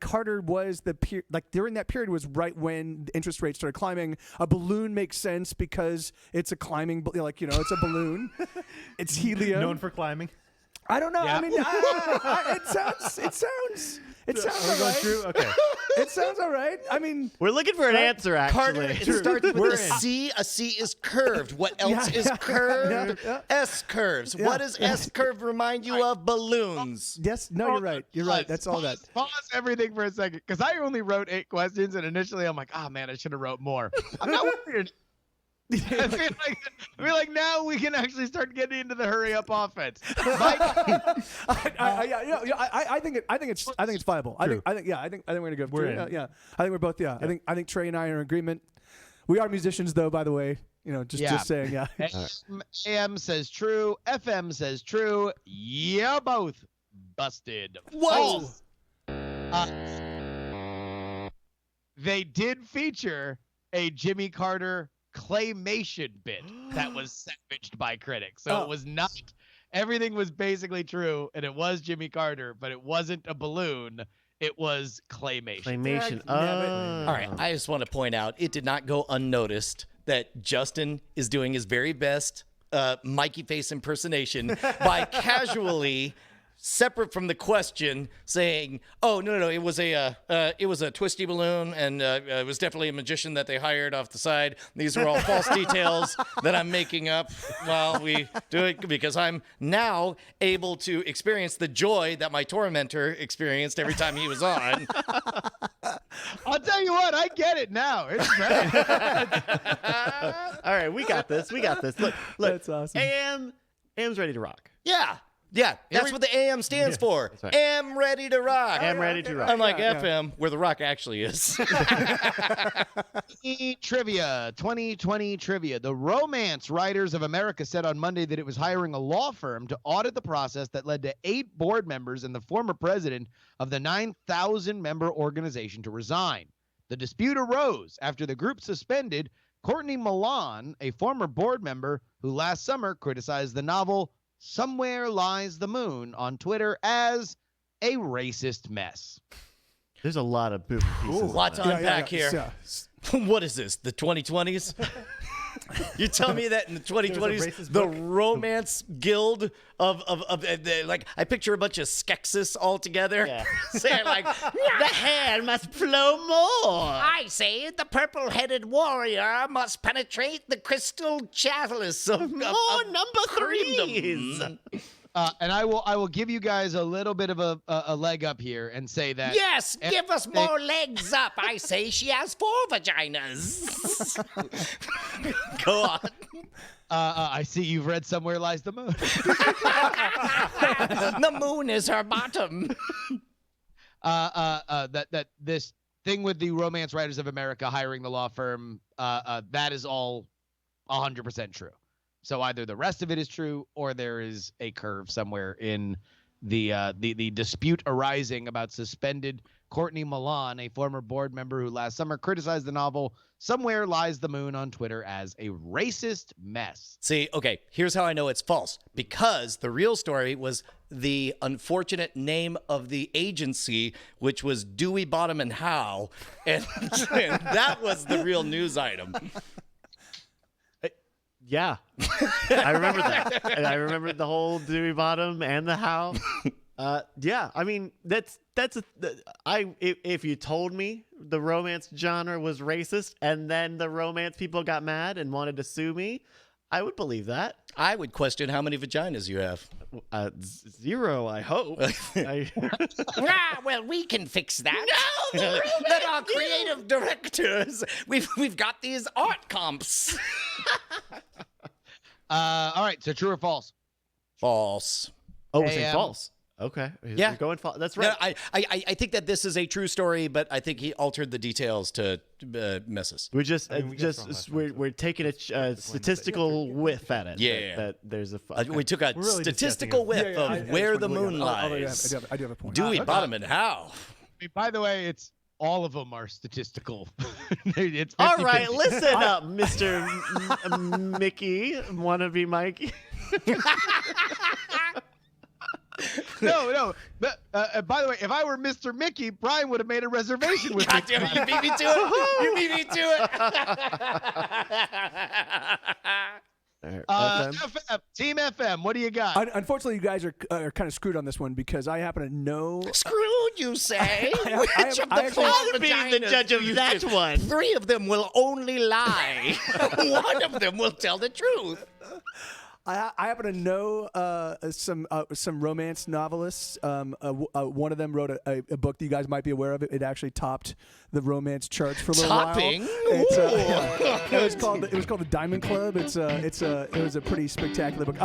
Carter was like during that period was right when interest rates started climbing. A balloon makes sense because it's a climbing, it's a balloon. It's helium. Known for climbing. I don't know. Yeah. I mean, it sounds We're all going right. through. Okay. It sounds all right. I mean. We're looking for an answer, Carter, actually. it starts with a C. A C is curved. What else is curved? yeah. S curves. What does S curve remind you of? Balloons. Yes. No, you're right. You're right. That's all that. Pause everything for a second, because I only wrote 8 questions, and initially I'm like, oh man, I should have wrote more. I'm not worried. I feel like now we can actually start getting into the hurry up offense. Mike, I think it's viable. I think we're gonna go. We're in. I think we're both. Yeah. I think Trey and I are in agreement. We are musicians, though. By the way, just saying. Yeah. AM says true. FM says true. Yeah, both busted. Whoa. They did feature a Jimmy Carter claymation bit that was savaged by critics. So it was not, everything was basically true, and it was Jimmy Carter, but it wasn't a balloon. It was claymation. Claymation. All right. I just want to point out it did not go unnoticed that Justin is doing his very best Mikey face impersonation by casually, separate from the question, saying, "Oh no, it was a twisty balloon, and it was definitely a magician that they hired off the side. These are all false details that I'm making up while we do it because I'm now able to experience the joy that my tormentor experienced every time he was on." I'll tell you what, I get it now. It's great. All right, we got this. Look. That's awesome. AM's ready to rock. Yeah, that's what the AM stands for. right. Am ready to rock. I'm ready to rock. Unlike FM, where the rock actually is. Trivia, 2020 trivia. The Romance Writers of America said on Monday that it was hiring a law firm to audit the process that led to 8 board members and the former president of the 9,000-member organization to resign. The dispute arose after the group suspended Courtney Milan, a former board member who last summer criticized the novel Somewhere Lies the Moon on Twitter as a racist mess. There's a lot of moving pieces. Lots to unpack here. Yeah. What is this? The 2020s? You tell me that in the 2020s, racist the book? romance guild of like I picture a bunch of Skeksis all together, Yeah. saying like, The hair must flow more. I say the purple-headed warrior must penetrate the crystal chalice of More of number threes. creamdom. And I will give you guys a little bit of a leg up here and say that Yes, give us more legs up. I say she has 4 vaginas. Go on. I see you've read Somewhere Lies the Moon. The moon is her bottom. That this thing with the Romance Writers of America hiring the law firm, that is all 100% true. So either the rest of it is true, or there is a curve somewhere in the dispute arising about suspended Courtney Milan, a former board member who last summer criticized the novel Somewhere Lies the Moon on Twitter as a racist mess. See, okay, here's how I know it's false. Because the real story was the unfortunate name of the agency, which was Dewey, Bottom, and Howe. And that was the real news item. Yeah, I remember that. And I remember the whole Dewey Bottom and the how. Yeah, I mean if you told me the romance genre was racist and then the romance people got mad and wanted to sue me, I would believe that. I would question how many vaginas you have. 0, I hope. Well, we can fix that. No, let our creative directors. We've got these art comps. All right, so true or false? False. Oh, we're saying AM. false. Okay. Yeah. We're going false. That's No, right. I think that this is a true story, but I think he altered the details to miss us. We're just, I mean, we guessed wrong last time, so we're taking a statistical whiff at it. Yeah. That there's a. We took a We're really statistical discussing whiff it. of I just where wanted the to moon look at- I lies. do have a point. Dewey, Bottom, and Howe. I mean, by the way, it's all of them are statistical. It's 50-50. All right, listen up, Mr. Mickey, wannabe Mikey. No. But, by the way, if I were Mr. Mickey, Brian would have made a reservation with God me. damn it, you beat me to it. You beat me to it. FM, Team FM, what do you got? Unfortunately, you guys are kind of screwed on this one because I happen to know. Screwed, you say? I Which have- of I the actually- four I'll be the vaginas judge of you that did? one. 3 of them will only lie. One of them will tell the truth. I happen to know some romance novelists. One of them wrote a book that you guys might be aware of. It actually topped the romance charts for a little Topping? while. It was called the Diamond Club. It was a pretty spectacular book.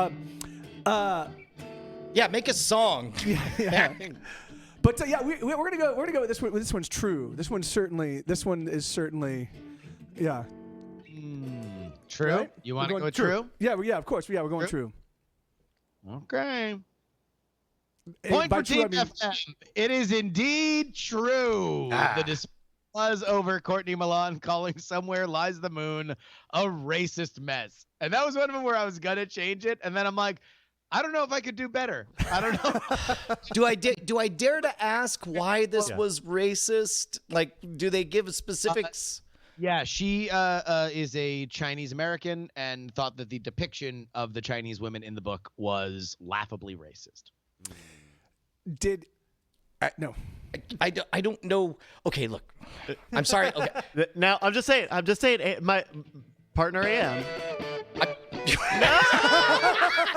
Yeah, make a song. Yeah. But yeah, we're gonna go with this one. This one's true. This one is certainly, yeah. True? Right? You want to We're go going with true? Yeah, of course. Yeah, we're going true. Okay. And Point by for true, I Team mean- FM. It is indeed true. The dispute was over Courtney Milan calling Somewhere Lies the Moon a racist mess. And that was one of them where I was going to change it. And then I'm like, I don't know if I could do better. I don't know. Do I dare to ask why this was racist? Like, do they give specifics? Yeah, she is a Chinese American and thought that the depiction of the Chinese women in the book was laughably racist. No. I don't know. Okay, look. I'm sorry. Okay. Now I'm just saying. My partner AM.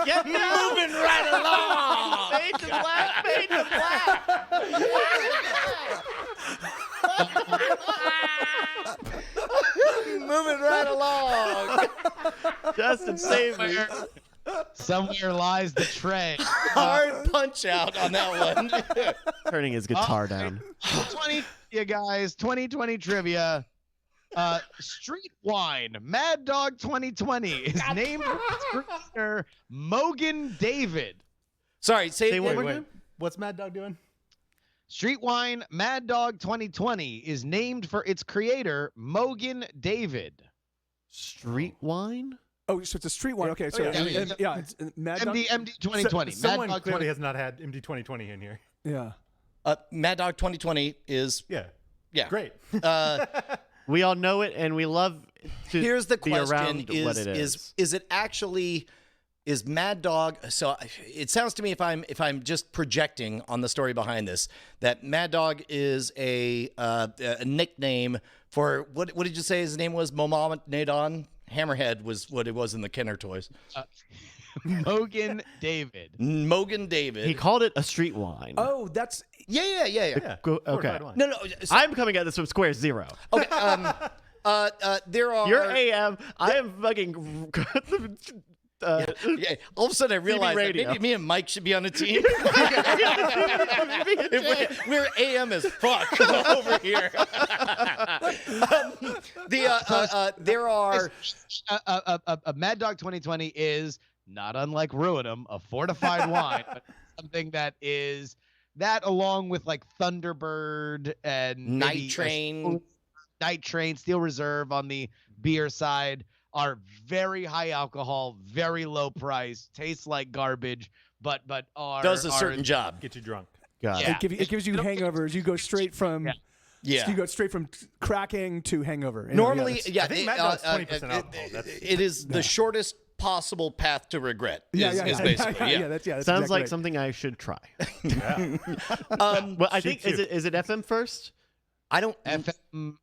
Get moving right along. Fade to black. Fade to black. Moving right along. Justin, save me. Somewhere lies the tray. Hard punch out on that one. Turning his guitar down. 2020 trivia, guys. 2020 trivia. Street Wine Mad Dog 2020 is named for its creator Mogan David. Sorry, say one wait, more wait. time. What's Mad Dog doing? Street Wine Mad Dog 2020 is named for its creator Mogan David. Street wine? Oh, so it's a street one. Okay, so yeah. yeah, it's Mad Dog. MD 2020. Someone Mad Dog clearly 2020. has not had MD 2020 in here. Yeah. Mad Dog 2020 is Yeah. yeah. Great. We all know it, and we love to Here's the be question: around what it is it actually is Mad Dog? So it sounds to me, if I'm just projecting on the story behind this, that Mad Dog is a nickname for what did you say his name was? Mohammed Nadon Hammerhead was what it was in the Kenner toys. Mogan David. Mogan David. He called it a street wine. Oh, that's yeah. Yeah. Okay. Fortified wine. No. So, I'm coming at this from square zero. okay. There are. You're AM. I am fucking. Yeah, all of a sudden I realized that radio. maybe me and Mike should be on a team. We're AM as fuck over here. There are A Mad Dog 2020 is not unlike Ruinum, a fortified wine, but something that is that along with like Thunderbird and Night maybe Train. Night Train, Steel Reserve on the beer side are very high alcohol, very low price, tastes like garbage, but are does a certain job. Get you drunk. God. Yeah. it gives you hangovers. You go straight from Yeah. you go straight from cracking to hangover. And Normally, that's- yeah, I think Mad Dog's 20% alcohol. it is the shortest possible path to regret. Is basically that's yeah. that's Sounds exactly like right. something I should try. Yeah. Well, I think shoot. is it FM first? I don't. FM.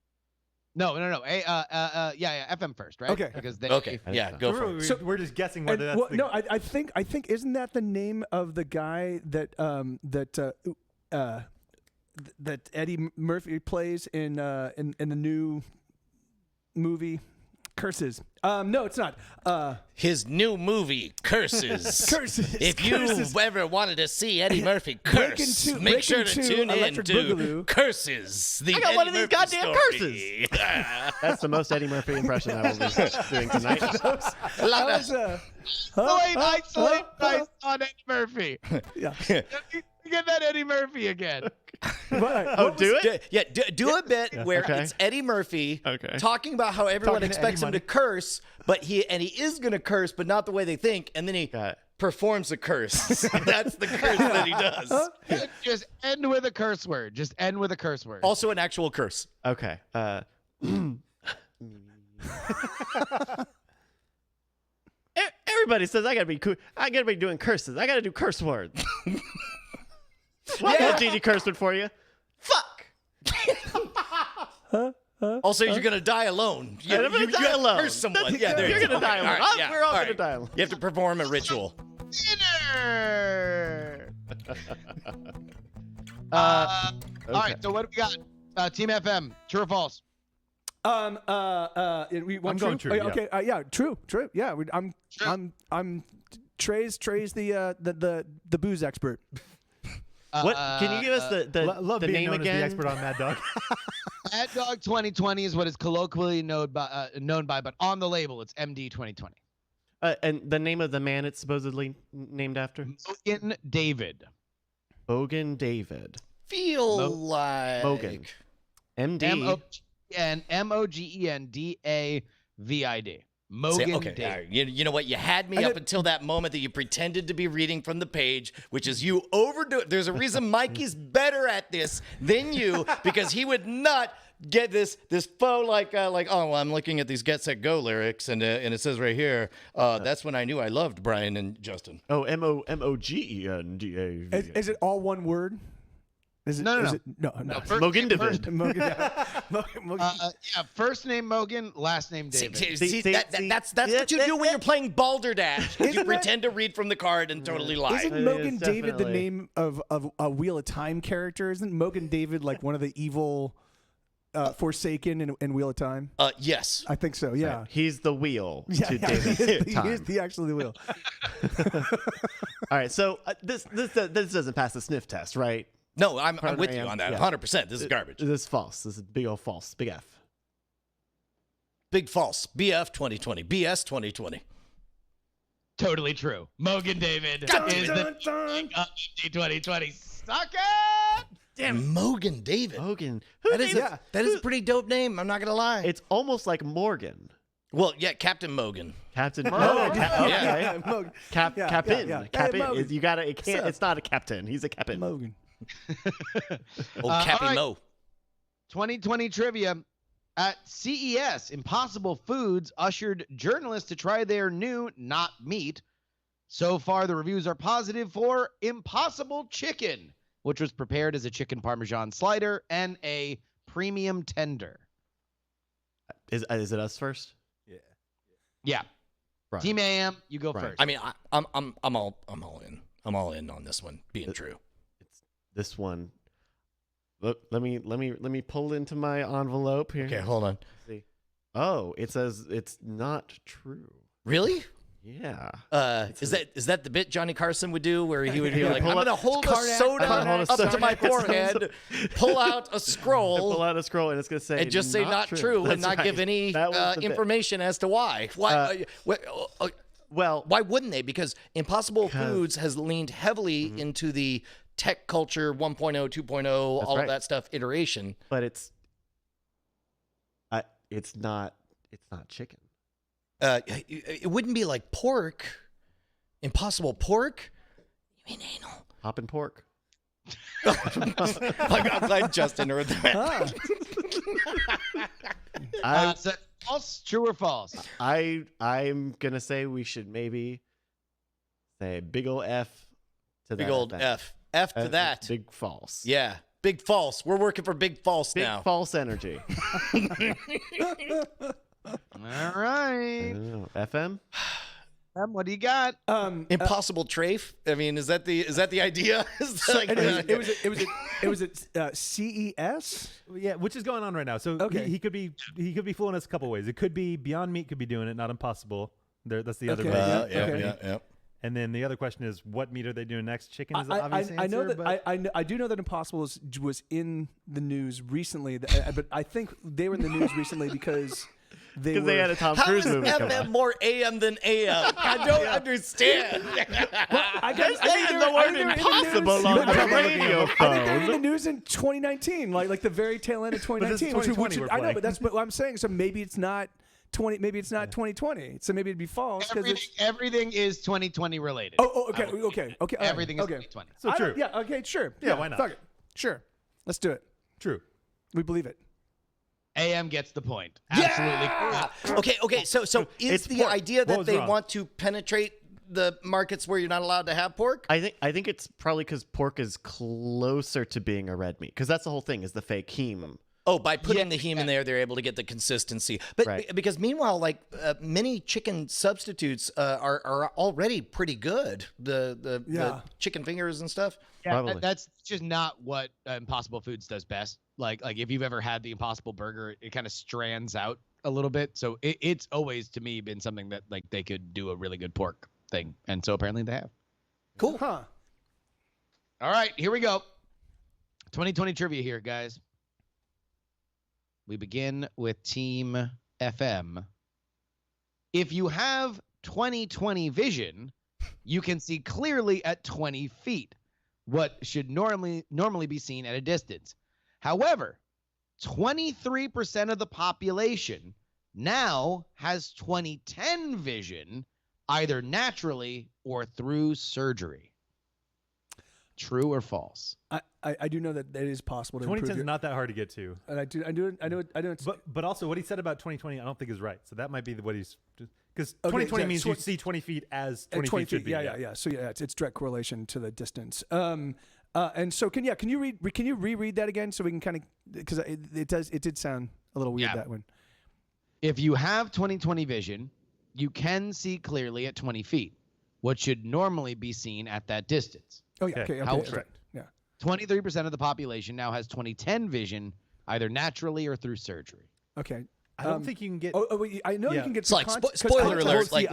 No. FM first, right? Okay. Because they Okay, yeah, go for it. So we're just guessing whether And, that's well, no, I think isn't that the name of the guy that that Eddie Murphy plays in the new movie Curses? No, it's not. His new movie, Curses. Curses. If you Curses. ever wanted to see Eddie Murphy curse, make sure to Breaking tune to in Electric to Boogaloo. Curses. The I got Eddie one of these Murphy goddamn story. That's the most Eddie Murphy impression I will be doing tonight. That was, Isolate on Eddie Murphy. yeah. Get that Eddie Murphy again. Do it. Yeah, do a bit where Okay. it's Eddie Murphy Okay. talking about how everyone Talking to expects Eddie him to Money. curse, but he is going to curse, but not the way they think, and then he Got it. performs a curse. That's the curse that he does. Just end with a curse word. Just end with a curse word. Also an actual curse. Okay. Everybody says I gotta be cool. I gotta be doing curses. I gotta do curse words. What Gigi curse word for you? Fuck. Also, you're going to die alone. I'm gonna die have to alone. curse someone. Yeah, there You're you go. gonna die Okay, alone. all right, We're all gonna right. die alone. You have to perform a ritual. Dinner. Okay. All right. So what do we got? Team FM. True or false? We I'm going true, yeah. Okay. Yeah. True. Yeah. I'm Trey's the booze expert. What? Can you give us Love the being name known again? as the expert on Mad Dog. Mad Dog 2020 is what is colloquially known by, but on the label it's MD 2020. And the name of the man it's supposedly named after? Mogan David. Mogan David. Feel like Mogan. MD. MOGENDAVID. Mogan Okay, David. all right. You know what? You had me up until that moment that you pretended to be reading from the page, which is you overdo it. There's a reason Mikey's better at this than you, because he would not get this faux like oh, well, I'm looking at these GetSetGo lyrics and it says right here, that's when I knew I loved Brian and Justin. Oh, MOGENDAVID. Is it all one word? Is it, No. is it, no. Mogan David. Yeah, first name Mogan, last name David. That's what you do when you're playing Balderdash. You Isn't pretend to read from the card and totally lie. Isn't It Mogan is David the definitely- name of a Wheel of Time character? Isn't Mogan David like one of the evil Forsaken in Wheel of Time? Yes. I think so. Yeah. He's the wheel Yeah, to yeah, David's he time. is actually the wheel. All right, so this doesn't pass the sniff test, right? No, I'm with you Yeah. on that. Yeah. 100%. This is garbage. This is false. This is big old false. Big F. Big false. BF 2020. BS 2020. Totally true. Mogan David God is damn the king of MD 2020. Suck it! Damn, Mogan David. Mogan. That is a pretty dope name. I'm not gonna lie. It's almost like Morgan. Well, yeah, Captain Mogan. Captain. Oh, Okay. yeah, Mogan. Captain. Yeah. Captain. Hey, Mogan. You gotta. It can't. It's not a captain. He's a captain. Mogan. Cappy all right. Mo. 2020 trivia. At CES, Impossible Foods ushered journalists to try their new not meat. So far, the reviews are positive for Impossible Chicken, which was prepared as a chicken parmesan slider and a premium tender. Is it us first? Yeah. Right. Team AM, you go Right. first. I mean, I'm all in. I'm all in on this one being true. It's this one. Look, let me pull into my envelope here. Okay, hold on. See. Oh, it says it's not true. Really? Yeah. Is that the bit Johnny Carson would do where he would be like, pull I'm up- going to hold a soda hold a up to soda. my forehead, pull out a scroll, Pull out a scroll and it's gonna say and just say not true and That's not give right. any That was the bit. information as to why. Why? Well, Why wouldn't they? Because Impossible Foods has leaned heavily into the tech culture 1.0, 2.0, all right. of that stuff iteration. but it's not chicken. It wouldn't be like pork. Impossible pork? You mean anal? Hoppin' pork. I'm glad Justin heard that. So false, true or false? I'm gonna say we should maybe say big ol' F to Big that old event. F. F to that. Big false. Yeah. Big false. We're working for big false Big now. false energy. All right. FM. What do you got? Impossible trafe. I mean, is that the idea? Is that like It was at CES. Yeah, which is going on right now. So Okay. he could be fooling us a couple ways. It could be Beyond Meat could be doing it, not Impossible. That's the other Okay. way. Yeah. And then the other question is, what meat are they doing next? Chicken is the I obvious answer. know that but I do know that Impossible was in the news recently, but I think they were in the news recently because they had a Tom How Cruise is movie come out. FM more AM than AM? I don't understand. I guess saying the word impossible on the radio I think they were in the phone. news in 2019, like the very tail end of 2019. this is 2020 we're I know, playing. but that's what I'm saying. So maybe it's not 2020. So maybe it'd be false because Everything is 2020 related. okay. Everything is okay. 2020. So true. Yeah. Okay. Sure. Yeah, why not? Fuck it. Sure. Let's do it. True. We believe it. AM gets the point. Absolutely. Okay. So is It's the pork. idea What that was they wrong? want to penetrate the markets where you're not allowed to have pork? I think it's probably because pork is closer to being a red meat because that's the whole thing is the fake heme. Oh, by putting the heme in there, they're able to get the consistency. But Right. because meanwhile, like many chicken substitutes are already pretty good. The chicken fingers and stuff. Yeah, Probably. that's just not what Impossible Foods does best. Like if you've ever had the Impossible Burger, it kind of strands out a little bit. So it's always to me been something that like they could do a really good pork thing, and so apparently they have. Cool. Huh. All right, here we go. 2020 trivia here, guys. We begin with Team FM. If you have 20/20 vision, you can see clearly at 20 feet, what should normally be seen at a distance. However, 23% of the population now has 20/10 vision, either naturally or through surgery. True or false? I do know that it is possible to 2010 improve is not that hard to get to. and I know it's But also what he said about 2020, I don't think is right. So that might be what he's because Okay, 2020 yeah, means so you see 20 feet as 20, 20 feet should be. Yeah. So it's direct correlation to the distance. And so can you reread that again so we can kind of because it did sound a little weird that one. If you have 20/20 vision, you can see clearly at 20 feet, what should normally be seen at that distance. Oh yeah. Okay. How- That's right. Yeah. 23% of the population now has 20/10 vision, either naturally or through surgery. Okay. I don't think you can get. Wait, I know you Yeah. can get. It's like spoiler alert. Like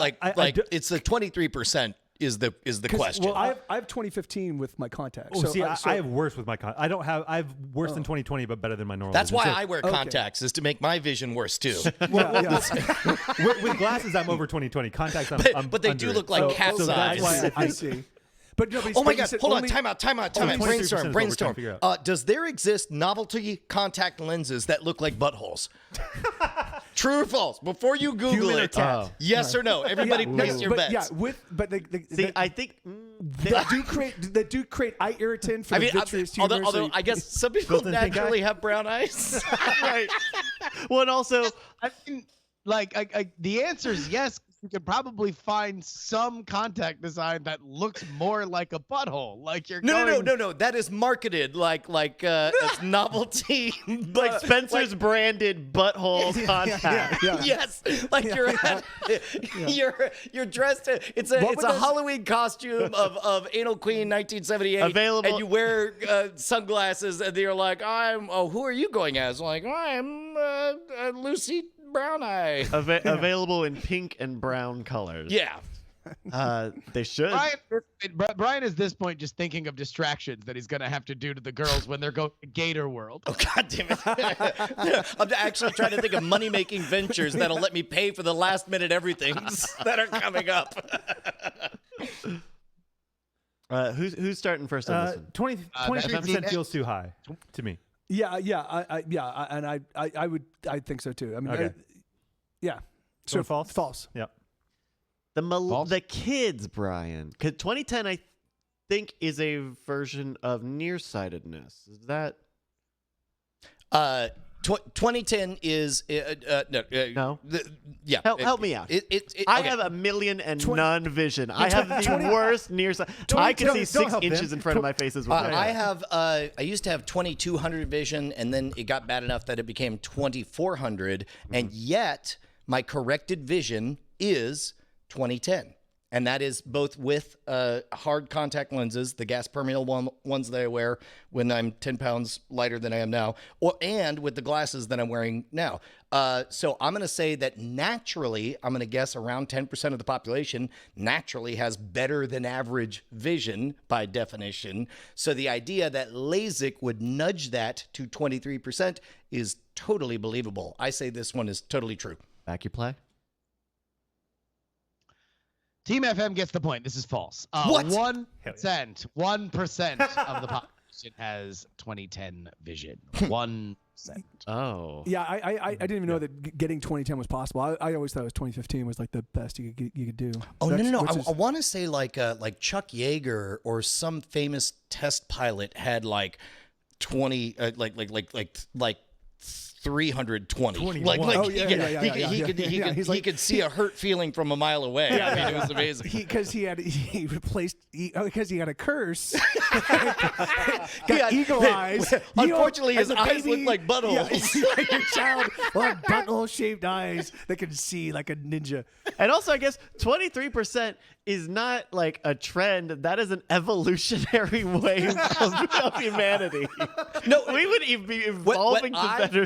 it's the 23% is the question. Well, I have 2015 with my contacts. Oh, so see, I so- have worse with my I don't have. I have worse than 20/20, but better than my normal. That's vision. why So I wear contacts is to make my vision worse too. with glasses, I'm over 20/20. Contacts, I'm but they under do it. look like cat's so eyes. that's why I see. But no, Oh my he God! said Hold on, only- time out. 23% is what we're Brainstorm. trying to figure Does there exist novelty contact lenses that look like buttholes? True or false? Before you Google Human or it, cat? yes or no? Everybody place your but bets. yeah, see, I think that do create eye irritant for the vitreous tumor. Although I guess some people naturally have brown eyes. Right. Well, and also, I mean, like the answer is yes. You could probably find some contact design that looks more like a butthole. Like you're No. That is marketed like it's novelty. like Spencer's branded butthole contact. Yeah. Yes, like you're dressed. It's a Halloween costume of Anal Queen 1978. Available, and you wear sunglasses, and you're like, who are you going as? I'm like, I'm Lucy Brown Eye. Available in pink and brown colors. Yeah. They should. Brian is at this point just thinking of distractions that he's going to have to do to the girls when they're going to Gator World. Oh, God damn it. I'm actually trying to think of money-making ventures that'll let me pay for the last-minute everythings that are coming up. Who's starting first on this one? 23% feels too high to me. Yeah, and I think so too. I mean, Okay. yeah. So false? False. Yep. The kids, Brian. 'Cause 2010, I think, is a version of nearsightedness. Is that? 2010 is No. Yeah. Help me out. I have a million and none vision. I have the worst nearsight. I can see 6 inches in front of my face as well. I used to have 2200 vision, and then it got bad enough that it became 2400, and yet my corrected vision is 2010. And that is both with hard contact lenses, the gas permeable ones that I wear when I'm 10 pounds lighter than I am now, and with the glasses that I'm wearing now. So I'm going to say that naturally, I'm going to guess around 10% of the population naturally has better than average vision by definition. So the idea that LASIK would nudge that to 23% is totally believable. I say this one is totally true. Back your play. Team FM gets the point. This is false. What? 1% of the population has 2010 vision. 1%. Oh. Yeah, I didn't even know that getting 2010 was possible. I always thought it was 2015 was like the best you could do. Oh, no. I want to say like Chuck Yeager or some famous test pilot had like 20 like 320. He could see a hurt feeling from a mile away. I mean, it was amazing. Because he had a curse. Got eagle eyes. Unfortunately, his eyes look like buttholes. Yeah, your child will have butthole-shaped eyes that can see like a ninja. And also, I guess 23% is not like a trend. That is an evolutionary way of humanity. No, we would even be evolving to better.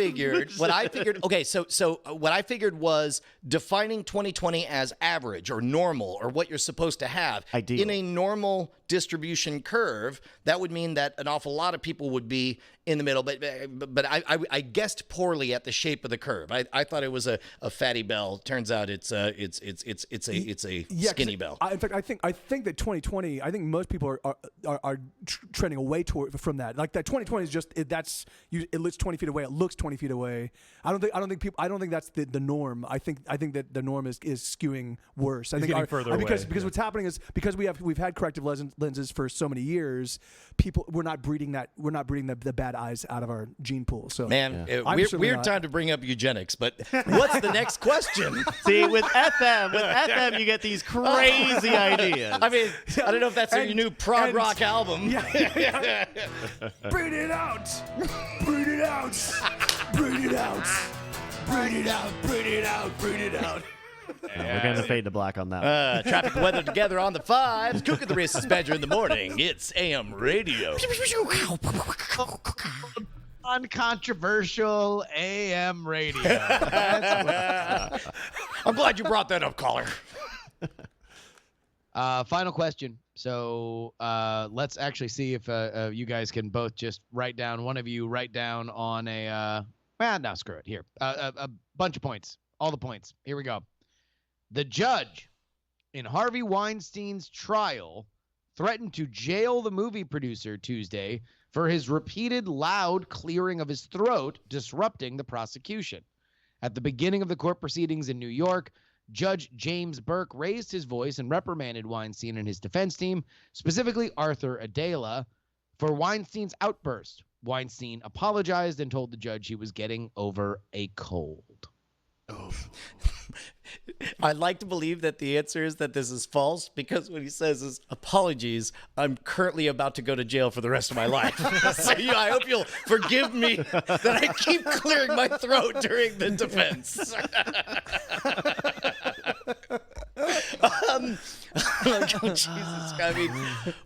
What I figured. Okay, so what I figured was defining 2020 as average or normal or what you're supposed to have. Ideal. In a normal distribution curve, that would mean that an awful lot of people would be in the middle. But I guessed poorly at the shape of the curve. I thought it was a fatty bell. Turns out it's a skinny bell. In fact, I think that 2020. I think most people are trending away from that. Like that 2020 is just it looks 20 feet away. It looks 20 feet away. I don't think that's the norm. I think that the norm is skewing worse. I think getting further away. Because what's happening is because we've had corrective lenses for so many years, we're not breeding the bad eyes out of our gene pool. So man, weird time to bring up eugenics. But what's the next question? See, with FM, you get these crazy ideas. I mean, I don't know if that's your new prog rock album. Yeah. Breed it out. Breed it out. Breed it out. Breed it out. Breed it out. Breed it out. We're going to fade to black on that. Traffic and weather together on the 5s. Cook at the racist badger in the morning. It's AM radio. Uncontroversial AM radio. I'm glad you brought that up, caller. Final question. So let's actually see if you guys can both just write down. One of you write down on a. No, screw it. Here, a bunch of points. All the points. Here we go. The judge in Harvey Weinstein's trial threatened to jail the movie producer Tuesday for his repeated loud clearing of his throat, disrupting the prosecution. At the beginning of the court proceedings in New York, Judge James Burke raised his voice and reprimanded Weinstein and his defense team, specifically Arthur Adela, for Weinstein's outburst. Weinstein apologized and told the judge he was getting over a cold. I'd like to believe that the answer is that this is false, because what he says is, apologies, I'm currently about to go to jail for the rest of my life. So I hope you'll forgive me that I keep clearing my throat during the defense. Jesus, I mean,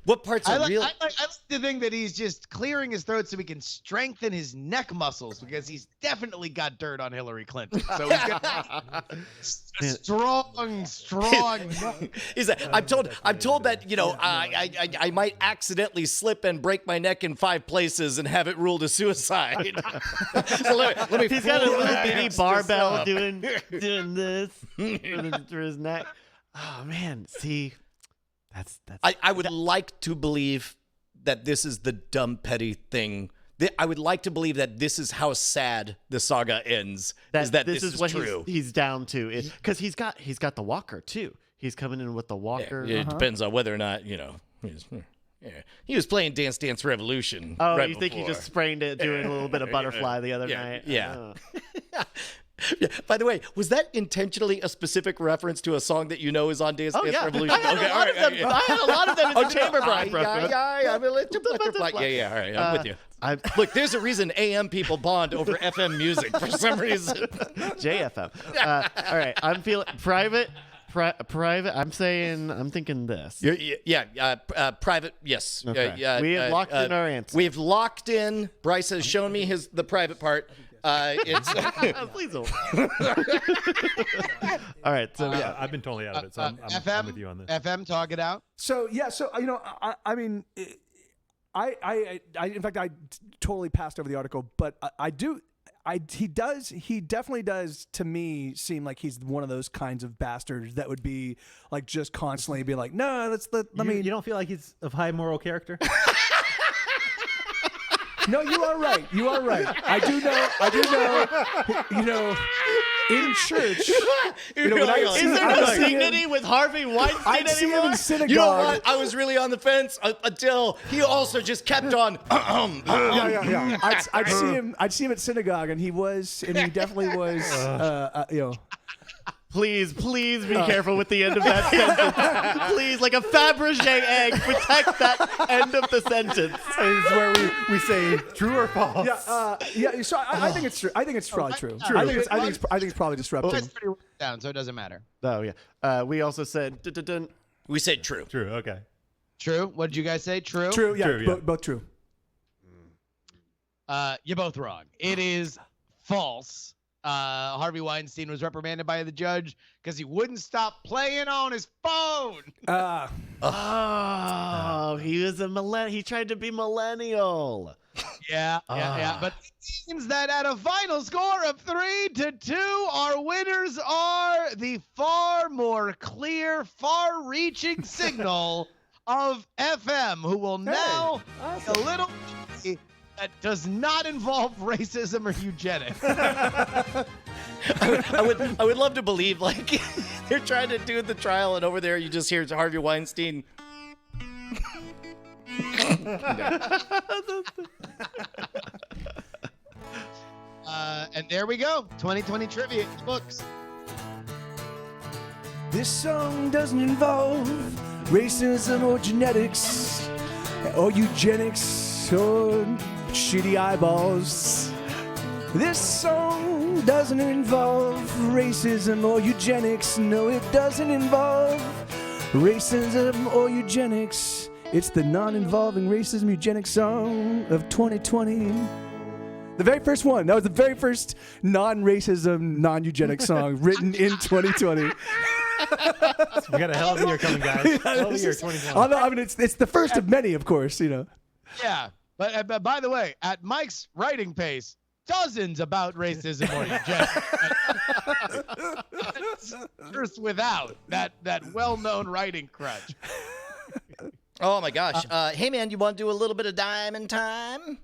what parts are real? I like to think that he's just clearing his throat so he can strengthen his neck muscles, because he's definitely got dirt on Hillary Clinton. So he's got strong. He's like, I'm told that, you know, I might accidentally slip and break my neck in 5 places and have it ruled a suicide. So let me He's got a pull little my bitty hamsters barbell up. doing this for his neck. Oh man, see, that's. I would like to believe that this is the dumb, petty thing. I would like to believe that this is how sad the saga ends. Is that this is what true? he's down to, because he's got the walker too. He's coming in with the walker. Yeah, it depends on whether or not, you know. He was playing Dance Dance Revolution. Oh, right you think he before. just sprained it doing a little bit of butterfly the other night? Yeah. Oh. Yeah. By the way, was that intentionally a specific reference to a song that you know is on Dance Dance yeah. Revolution? I had a lot of them in the chamber bride reference. Yeah, I'm a little butterfly. Yeah, all right, I'm with you. Look, there's a reason AM people bond over FM music for some reason. JFM. All right, I'm feeling private. I'm thinking this. Private. Yes. Okay. We have locked in our answer. We've locked in. Bryce has shown me the private part. It's Please don't. All right. So I've been totally out of it, so I'm with you on this. FM, talk it out. So yeah, so you know, I mean, I in fact I totally passed over the article, but he definitely does to me seem like he's one of those kinds of bastards that would be like just constantly be like, no, let me. You don't feel like he's of high moral character? No, you are right. You are right. I do know. You know, in church. You know, is there no dignity with Harvey Weinstein I'd see him anymore? in synagogue. You know what? I was really on the fence until he also just kept on. Yeah. I'd see him at synagogue, and he definitely was. You know. Please be careful with the end of that sentence. Please, like a Faberge egg, protect that end of the sentence. It's where we say true or false. Yeah. So I think it's true. I think it's probably true. I think it's probably disrupting. That's pretty written down, so it doesn't matter. Oh yeah. We also said. We said true. True. Okay. True. What did you guys say? True. True. Yeah. True, yeah. Both true. You're both wrong. It is false. Harvey Weinstein was reprimanded by the judge because he wouldn't stop playing on his phone. He was he tried to be millennial. Yeah. But it means that at a final score of 3-2, our winners are the far more clear, far-reaching signal of FM, who will now a little that does not involve racism or eugenics. I would love to believe like they're trying to do the trial, and over there you just hear Harvey Weinstein. And there we go. 2020 trivia in the books. This song doesn't involve racism or genetics or eugenics or shitty eyeballs. This song doesn't involve racism or eugenics. No, it doesn't involve racism or eugenics. It's the non-involving racism eugenics song of 2020. The very first one. That was the very first non-racism, non-eugenics song written in 2020. We got a hell of a year coming, guys. Hell of a year 2020. I mean, it's the first of many, of course, you know. Yeah. But by the way, at Mike's writing pace, dozens about racism or eugenics. First without that well-known writing crutch. Oh my gosh. Hey man, you want to do a little bit of diamond time?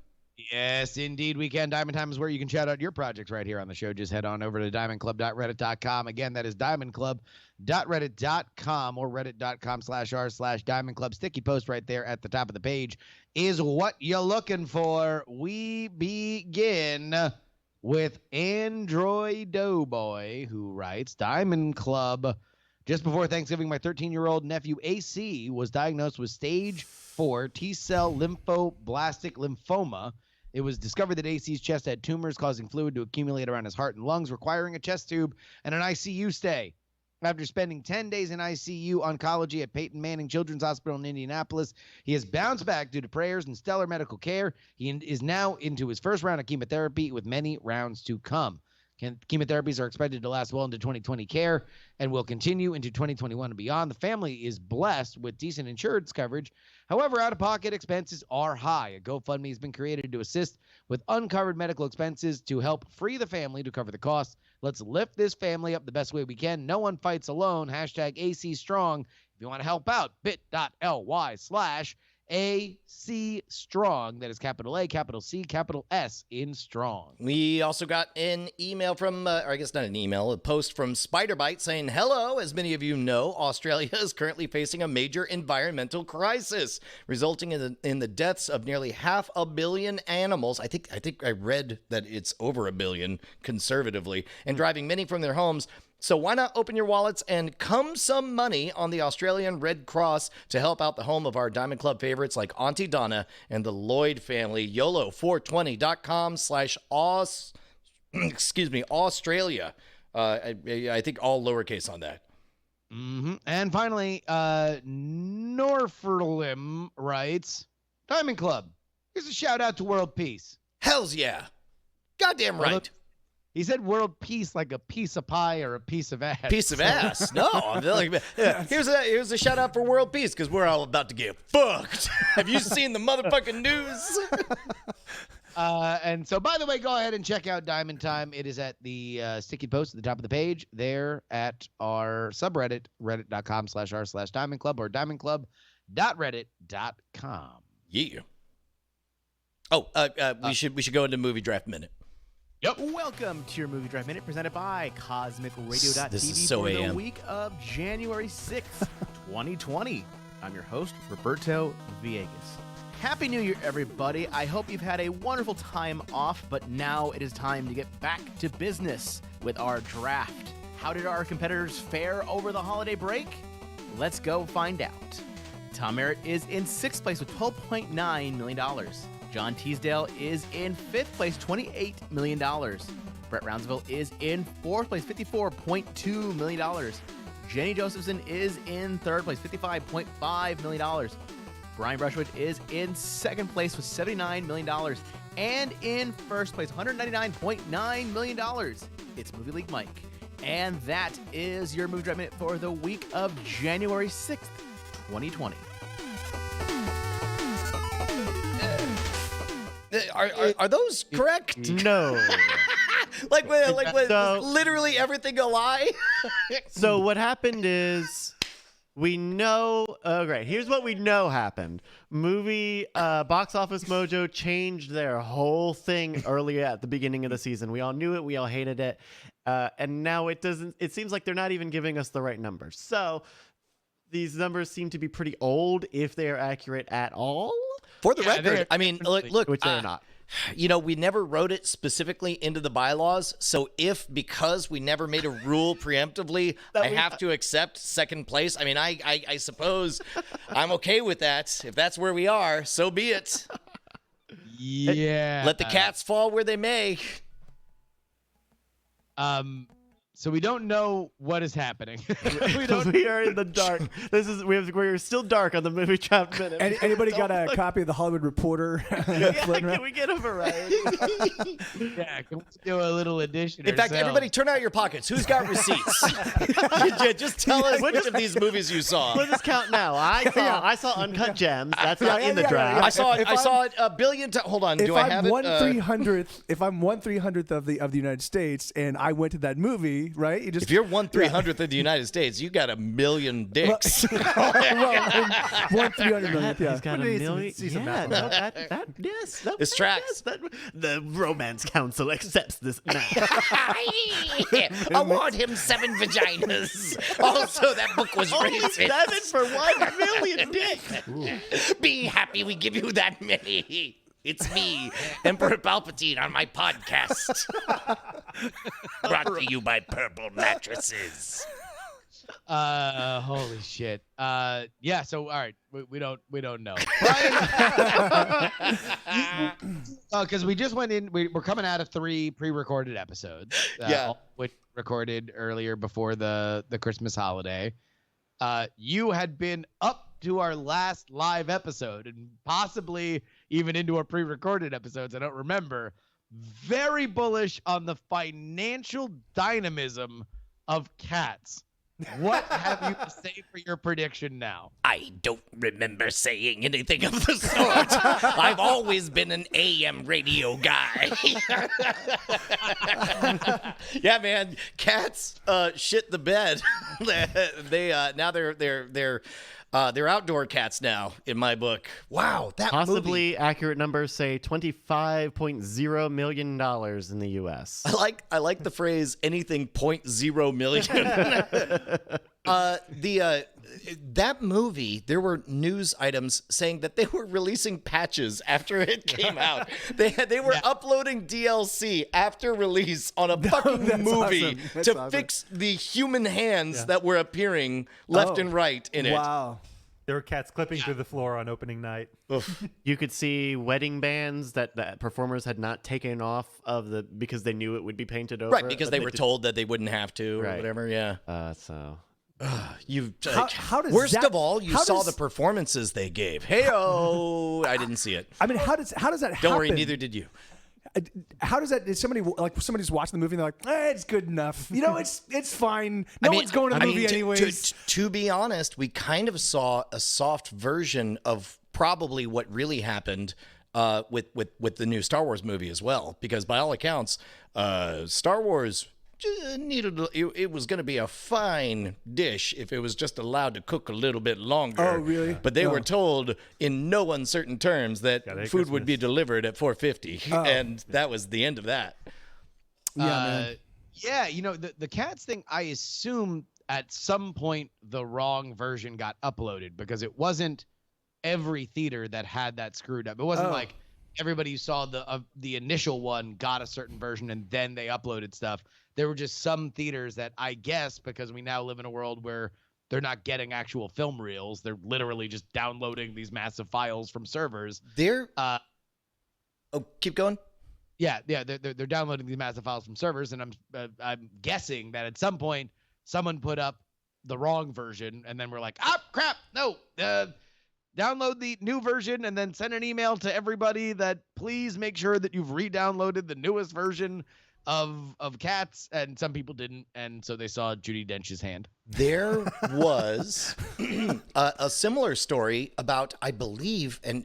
Yes, indeed, we can. Diamond Time is where you can shout out your projects right here on the show. Just head on over to diamondclub.reddit.com. Again, that is diamondclub.reddit.com or reddit.com/r/diamondclub. Sticky post right there at the top of the page is what you're looking for. We begin with Android Doughboy, who writes, Diamond Club. Just before Thanksgiving, my 13-year-old nephew AC was diagnosed with stage 4 T-cell lymphoblastic lymphoma. It was discovered that AC's chest had tumors causing fluid to accumulate around his heart and lungs, requiring a chest tube and an ICU stay. After spending 10 days in ICU oncology at Peyton Manning Children's Hospital in Indianapolis, he has bounced back due to prayers and stellar medical care. He is now into his first round of chemotherapy with many rounds to come. Chemotherapies are expected to last well into 2020 care and will continue into 2021 and beyond. The family is blessed with decent insurance coverage. However, out-of-pocket expenses are high. A GoFundMe has been created to assist with uncovered medical expenses to help free the family to cover the costs. Let's lift this family up the best way we can. No one fights alone. #AC Strong. If you want to help out, bit.ly/AC Strong. That is capital A, capital C, capital S in Strong. We also got an email from, or I guess not an email, a post from Spiderbite saying, hello, as many of you know, Australia is currently facing a major environmental crisis, resulting in the deaths of nearly 500 million animals. I think I read that it's over 1 billion conservatively, and driving many from their homes. So why not open your wallets and come some money on the Australian Red Cross to help out the home of our Diamond Club favorites like Auntie Donna and the Lloyd family. YOLO420.com/Australia. I think all lowercase on that. Mm-hmm. And finally, Norferlim writes, Diamond Club, here's a shout out to world peace. Hells yeah. Goddamn right. He said world peace like a piece of pie or a piece of ass. Piece of ass. No, I'm like, yeah, here's a shout out for world peace because we're all about to get fucked. Have you seen the motherfucking news? And so, by the way, go ahead and check out Diamond Time. It is at the sticky post at the top of the page there at our subreddit, reddit.com/r/Diamond Club or diamondclub.reddit.com. Yeah. Oh, we should go into movie draft minute. Yep. Welcome to your Movie Drive Minute presented by CosmicRadio.tv This is so for AM. the week of January 6th, 2020. I'm your host, Roberto Villegas. Happy New Year, everybody. I hope you've had a wonderful time off, but now it is time to get back to business with our draft. How did our competitors fare over the holiday break? Let's go find out. Tom Merritt is in 6th place with $12.9 million. John Teasdale is in 5th place, $28 million. Brett Roundsville is in 4th place, $54.2 million. Jenny Josephson is in 3rd place, $55.5 million. Brian Brushwood is in 2nd place with $79 million. And in 1st place, $199.9 million. It's Movie League Mike. And that is your Movie Drive Minute for the week of January 6th, 2020. Are those correct? No. like So- literally everything a lie? So what happened is we know. Okay, here's what we know happened. Movie Box Office Mojo changed their whole thing early at the beginning of the season. We all knew it. We all hated it. And now it doesn't. It seems like they're not even giving us the right numbers. So these numbers seem to be pretty old, if they are accurate at all. For the record, I mean, look, Which they're not. You know, we never wrote it specifically into the bylaws. So because we never made a rule preemptively, I have to accept 2nd place. I mean, I suppose I'm okay with that. If that's where we are, so be it. Yeah. Let the cats fall where they may. So we don't know what is happening. We are in the dark. We're still dark on the Movie Draft Minute. Anybody got a copy of the Hollywood Reporter? Can we get a variety? Yeah, can we do a little addition? In fact, everybody turn out your pockets. Who's got receipts? Just tell us which of these movies you saw. We'll just count now. I saw Uncut Gems. That's not in the draft. I saw it a billion times. Hold on. Do I have it? If I'm 1/300th of the United States and I went to that movie, movie, right? You just If you're 1/300th of the United States, you got a million dicks. well, 1/300 millionth, yeah. He's got a We need to million. see some Yeah, math no, on that yes. That, This tracks. yes, that, the Romance Council accepts this now. I want him 7 vaginas. Also, that book was racist. 7 for 1 million dicks. Be happy we give you that many. It's me, Emperor Palpatine, on my podcast. Brought to you by Purple Mattresses. Holy shit. Yeah. So, all right, we don't know. Because we just went in. We're coming out of 3 pre-recorded episodes. Yeah. Which recorded earlier before the Christmas holiday. You had been up to our last live episode and possibly even into our pre-recorded episodes. I don't remember. Very bullish on the financial dynamism of Cats. What have you to say for your prediction now? I don't remember saying anything of the sort. I've always been an AM radio guy. Yeah, man. Cats shit the bed. Now they're outdoor cats now in my book. Wow, that Possibly movie. accurate numbers say $25.0 million in the U.S. I like the phrase anything 0.0 million. That movie, there were news items saying that they were releasing patches after it came out. They were uploading DLC after release on a fucking that's movie awesome. That's to awesome. fix the human hands that were appearing left and right in it. Wow. There were cats clipping through the floor on opening night. You could see wedding bands that performers had not taken off because they knew it would be painted over. Right, because but they were told that they wouldn't have to or Right. whatever, yeah. So You How does worst that- of all, you how saw does- the performances they gave. Hey-oh, I didn't see it. I mean, how does that happen? Don't worry, neither did you. How does that? Is somebody's watching the movie and they're like, it's good enough. You know, it's fine. No one's going to the movie anyways. To be honest, we kind of saw a soft version of probably what really happened with the new Star Wars movie as well, because by all accounts, Star Wars it was going to be a fine dish if it was just allowed to cook a little bit longer. Oh, really? But they were told in no uncertain terms that Gotta eat food would be Christmas. delivered at 4:50, and that was the end of that. Yeah, man. Yeah, the Cats thing, I assume at some point the wrong version got uploaded because it wasn't every theater that had that screwed up. It wasn't like everybody who saw the initial one got a certain version and then they uploaded stuff. There were just some theaters that, I guess, because we now live in a world where they're not getting actual film reels, they're literally just downloading these massive files from servers. Keep going. Yeah, they're downloading these massive files from servers, and I'm guessing that at some point someone put up the wrong version, and then we're like, crap, no, download the new version, and then send an email to everybody that please make sure that you've re-downloaded the newest version of Cats, and some people didn't, and so they saw Judi Dench's hand. There was a similar story about, I believe, and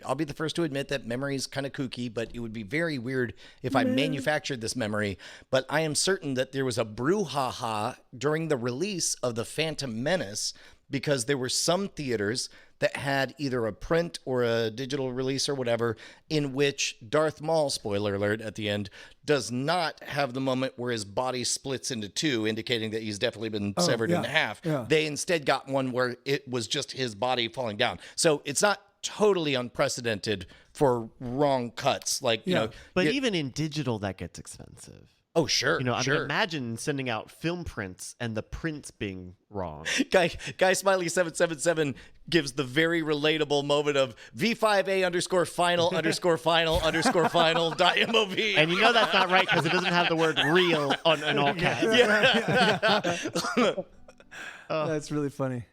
I'll be the first to admit that memory is kind of kooky, but it would be very weird if I manufactured this memory. But I am certain that there was a brouhaha during the release of The Phantom Menace because there were some theaters that had either a print or a digital release or whatever in which Darth Maul, spoiler alert at the end, does not have the moment where his body splits into two, indicating that he's definitely been severed in half. Yeah. They instead got one where it was just his body falling down. So it's not totally unprecedented for wrong cuts. Like, you know, But even in digital, that gets expensive. oh, sure. I mean, sure. imagine sending out film prints and the prints being wrong. Guy Smiley 777 gives the very relatable moment of V5A_final_final_final.mov. And you know that's not right because it doesn't have the word real in all caps. That's really funny.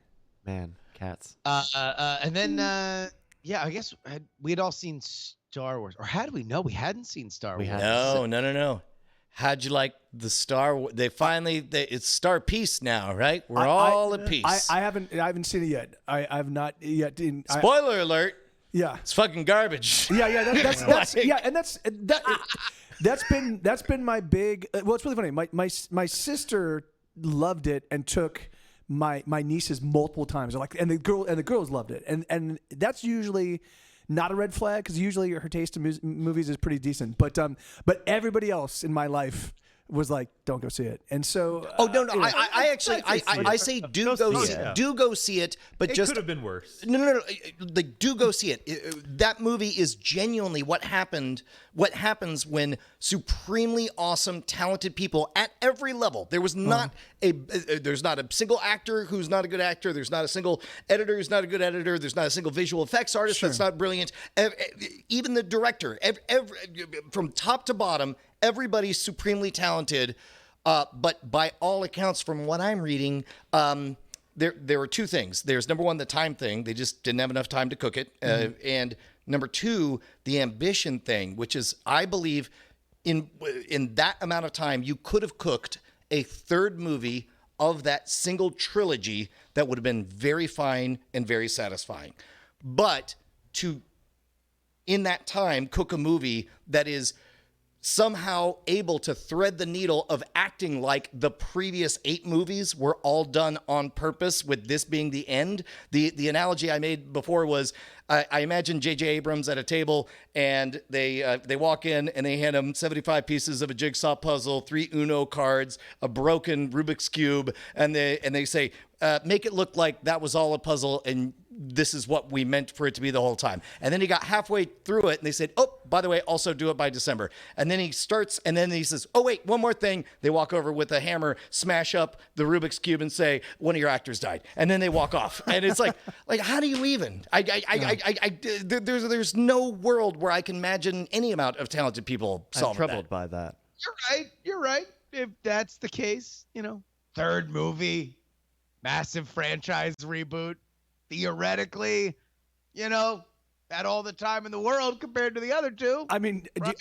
Man, Cats. And then, I guess we had all seen Star Wars, or had we? No, we hadn't seen Star Wars. No. How'd you like the Star? It's Star Peace now, right? We're all at peace. I haven't seen it yet. I've not yet. Spoiler alert. Yeah. It's fucking garbage. Yeah, that's That's been my big. Well, it's really funny. My sister loved it and took my nieces multiple times. And the girls loved it, and that's usually not a red flag because usually her taste in movies is pretty decent. But everybody else in my life was like, don't go see it. And so no, I actually say do go see it, but It just could have been worse. No. Like, do go see it. That movie is genuinely what happens when supremely awesome, talented people at every level. There was not there's not a single actor who's not a good actor. There's not a single editor who's not a good editor. There's not a single visual effects artist that's not brilliant. Even the director, from top to bottom, everybody's supremely talented. But by all accounts, from what I'm reading, there were two things. There's number one, the time thing. They just didn't have enough time to cook it. And number two, the ambition thing, which is, I believe, in that amount of time, you could have cooked a third movie of that single trilogy that would have been very fine and very satisfying. But to, in that time, cook a movie that is somehow able to thread the needle of acting like the previous 8 movies were all done on purpose, with this being the end. The analogy I made before was, I imagine J.J. Abrams at a table, and they walk in and they hand him 75 pieces of a jigsaw puzzle, 3 Uno cards, a broken Rubik's Cube, and they say, make it look like that was all a puzzle and this is what we meant for it to be the whole time. And then he got halfway through it and they said, oh, by the way, also do it by December. And then he starts, and then he says, oh, wait, one more thing. They walk over with a hammer, smash up the Rubik's Cube and say, one of your actors died. And then they walk off. And it's like, how do you even? There's no world where I can imagine any amount of talented people solving I'm troubled by that. You're right. If that's the case, third movie, massive franchise reboot, theoretically, had all the time in the world compared to the other two. I mean, right?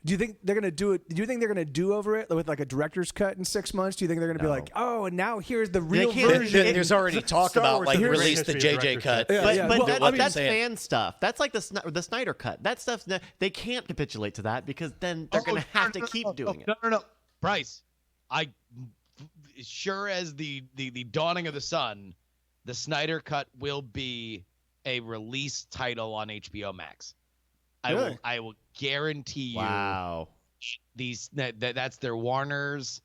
Do you think they're gonna do it? Do you think they're gonna do over it with like a director's cut in 6 months? Do you think they're gonna be like, oh, and now here's the real version? There's already talk about like release the JJ cut. But that's fan stuff. That's like the Snyder cut. That stuff, they can't capitulate to that because then they're gonna have to keep doing it. No, Bryce, sure as the dawning of the sun, the Snyder Cut will be a release title on HBO Max. Really? I will guarantee you. Wow. That's their Warner's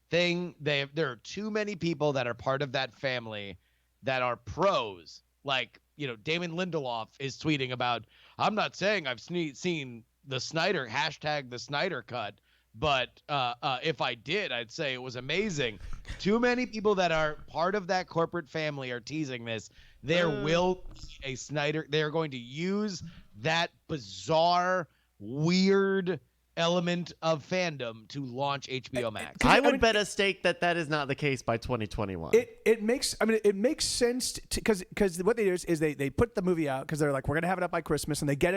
thing. There are too many people that are part of that family that are pros. Like, Damon Lindelof is tweeting about, I'm not saying I've seen the Snyder #Cut, but if I did, I'd say it was amazing. Too many people that are part of that corporate family are teasing this. There will be a Snyder. They're going to use that bizarre, weird element of fandom to launch HBO Max. I would bet a stake that is not the case by 2021. It makes sense because what they do is they put the movie out because they're like, we're gonna have it up by Christmas, and they get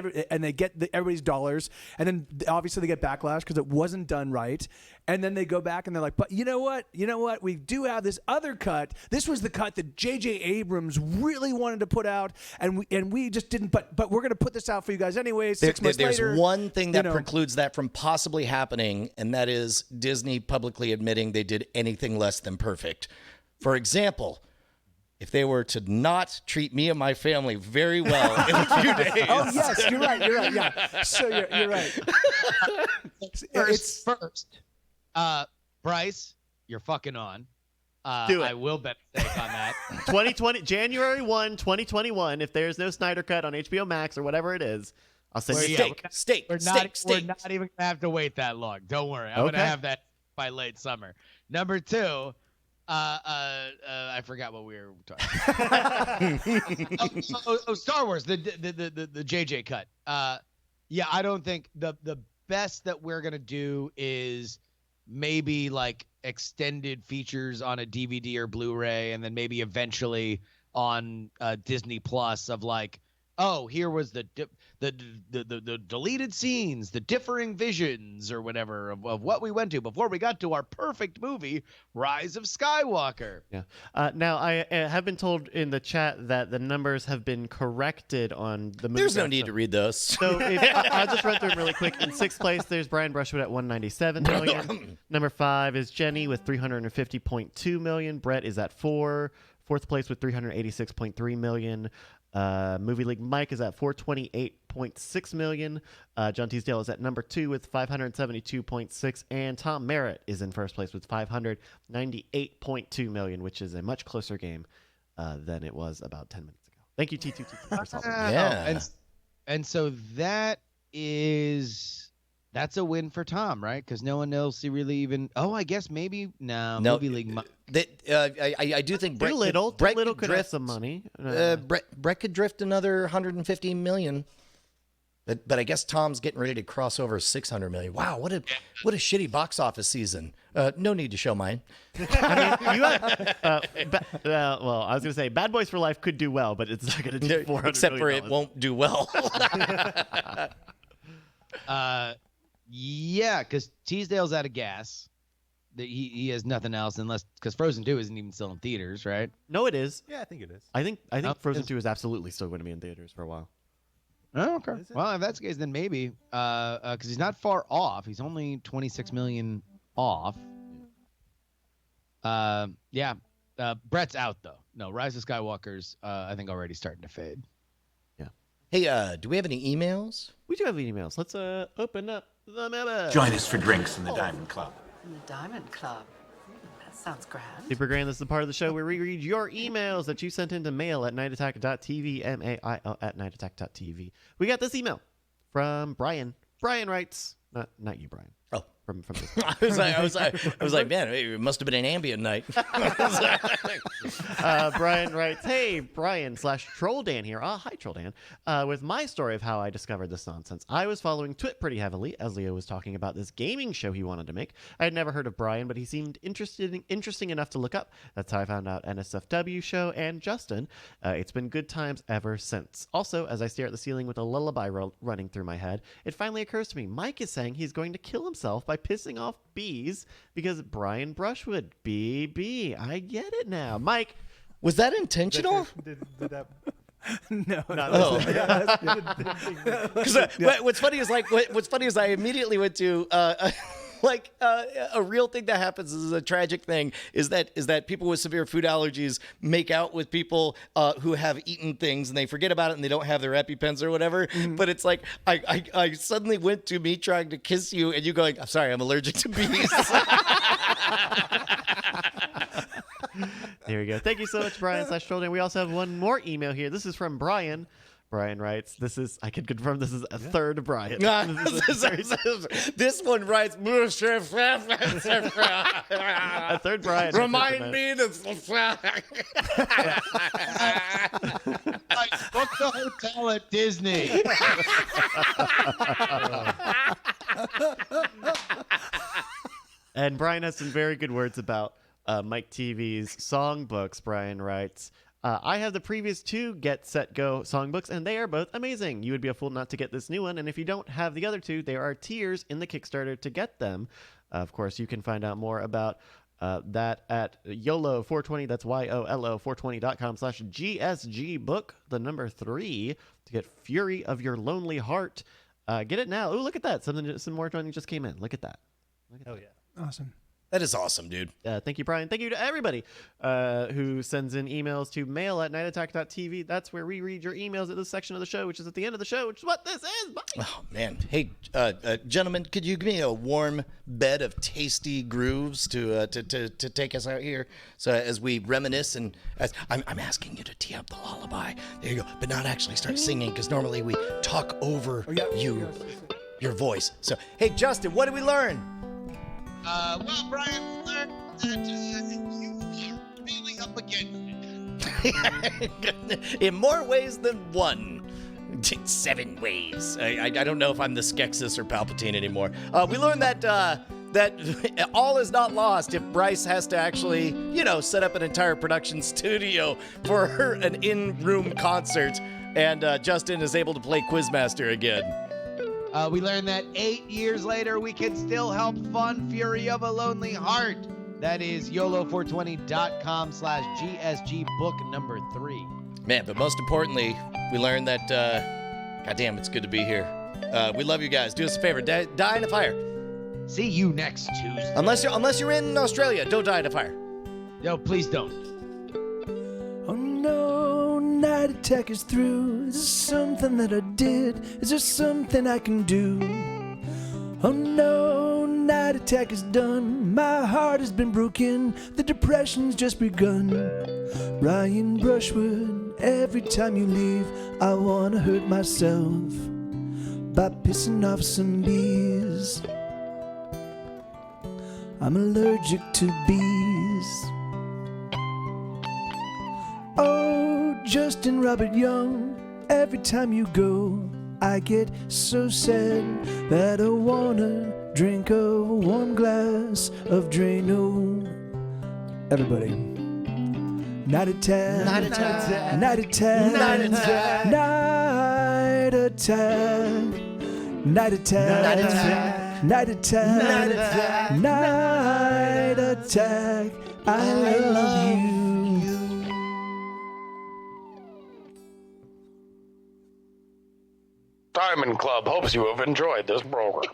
everybody's dollars, and then obviously they get backlash because it wasn't done right, and then they go back and they're like, but you know what, we do have this other cut. This was the cut that J.J. Abrams really wanted to put out, and we just didn't. But we're gonna put this out for you guys anyways. 6 months later. There's one thing that precludes that from possibly happening, and that is Disney publicly admitting they did anything less than perfect. For example, if they were to not treat me and my family very well in a few days. Oh yes, you're right. Yeah. So you're right. First, Bryce, you're fucking on. Do it. I will bet a stake on that. 2020, January 1, 2021. If there's no Snyder Cut on HBO Max or whatever it is, I'll send you steak. We're not even gonna have to wait that long. Don't worry. I'm gonna have that by late summer. Number 2, I forgot what we were talking about. Star Wars, the JJ cut. Yeah, I don't think the best that we're gonna do is maybe like extended features on a DVD or Blu-ray, and then maybe eventually on Disney Plus of like oh, here was the deleted scenes, the differing visions or whatever of what we went to before we got to our perfect movie, Rise of Skywalker. Yeah. Now, I have been told in the chat that the numbers have been corrected on the movie. There's no need to read those. So I'll just run through them really quick. In 6th place, there's Brian Brushwood at 197 million. Number 5 is Jenny with 350.2 million. Brett is at 4. 4th place with 386.3 million. Movie League Mike is at 428.6 million. John Teasdale is at number 2 with 572.6, and Tom Merritt is in 1st place with 598.2 million, which is a much closer game than it was about 10 minutes ago. Thank you, T2T2, for solving that. Yeah. And so that's a win for Tom, right? Because no one else really even. Oh, I guess maybe no. Movie League. I do think Brett Brett could could have some money. Brett could drift another 150 million. But I guess Tom's getting ready to cross over 600 million. Wow, what a shitty box office season. No need to show mine. I mean, you have, well, I was going to say Bad Boys for Life could do well, but it's not going to do 400 Except for it won't do well. Yeah, because Teasdale's out of gas. He has nothing else because Frozen 2 isn't even still in theaters, right? No, it is. Yeah, I think it is. I think Oh, Frozen 2 is absolutely still going to be in theaters for a while. Oh, okay. Well, if that's the case, then maybe. Because he's not far off. He's only 26 million off. Yeah. Brett's out, though. No, Rise of Skywalker's, I think, already starting to fade. Yeah. Hey, do we have any emails? We do have emails. Let's open up the mailbag. Join us for drinks in the Diamond Club. The Diamond Club. That sounds grand. Super Grand, this is the part of the show where we read your emails that you sent into mail at nightattack.tv, mail at nightattack.tv. We got this email from Brian. Brian writes, not you, Brian. Oh. From this. I was like, man, it must have been an ambient night. Brian writes, hey, Brian / Troll Dan here. Hi, Troll Dan. With my story of how I discovered this nonsense. I was following Twit pretty heavily as Leo was talking about this gaming show he wanted to make. I had never heard of Brian, but he seemed interesting enough to look up. That's how I found out NSFW show and Justin. It's been good times ever since. Also, as I stare at the ceiling with a lullaby running through my head, it finally occurs to me, Mike is saying he's going to kill himself by pissing off bees because Brian Brushwood, BB. I get it now. Mike, was that intentional? Did that? No. Oh. What's funny is I immediately went to a real thing that happens is a tragic thing is that people with severe food allergies make out with people who have eaten things and they forget about it and they don't have their EpiPens or whatever. Mm-hmm. But it's like I suddenly went to me trying to kiss you and you going, I'm sorry, I'm allergic to bees. There we go. Thank you so much, Brian / Troll Dan. We also have one more email here. This is from Brian. Brian writes, I can confirm this is a third Brian. This one writes, a third Brian. Remind me to... Book the hotel at Disney. And Brian has some very good words about Mike TV's songbooks. Brian writes, I have the previous 2 GetSetGo songbooks, and they are both amazing. You would be a fool not to get this new one, and if you don't have the other 2, there are tiers in the Kickstarter to get them. Of course, you can find out more about that at YOLO420, that's YOLO420.com/GSGbook, the number 3, to get Fury of Your Lonely Heart. Get it now. Oh, look at that. Some more money just came in. Look at that. Oh, yeah. Awesome. That is awesome, dude. Thank you, Brian. Thank you to everybody who sends in emails to mail@nightattack.tv. That's where we read your emails at this section of the show, which is at the end of the show, which is what this is. Bye. Oh, man. Hey, gentlemen, could you give me a warm bed of tasty grooves to take us out here? So as we reminisce and as I'm asking you to tee up the lullaby. There you go. But not actually start singing because normally we talk over your voice. So, hey, Justin, what did we learn? Well, Brian, learned that you are really up against it. In more ways than one. 7 ways. I don't know if I'm the Skeksis or Palpatine anymore. We learned that all is not lost if Bryce has to actually, set up an entire production studio for an in-room concert. And Justin is able to play Quizmaster again. We learned that 8 years later, we can still help fund Fury of a Lonely Heart. That is YOLO420.com/GSG book number 3. Man, but most importantly, we learned that, goddamn, it's good to be here. We love you guys. Do us a favor. Die in a fire. See you next Tuesday. Unless you're in Australia, don't die in a fire. No, please don't. Oh no, night attack is through. Is this something that I did? Is there something I can do? Oh no, night attack is done. My heart has been broken. The depression's just begun. Ryan Brushwood, every time you leave, I wanna hurt myself by pissing off some bees. I'm allergic to bees. Oh, Justin Robert Young, every time you go, I get so sad that I wanna drink a warm glass of Drano. Everybody. Night attack. Night attack. Night attack. Night attack. Night attack. Night attack. Night attack. Night attack. Night attack. Night attack. I love you. Diamond Club hopes you have enjoyed this program.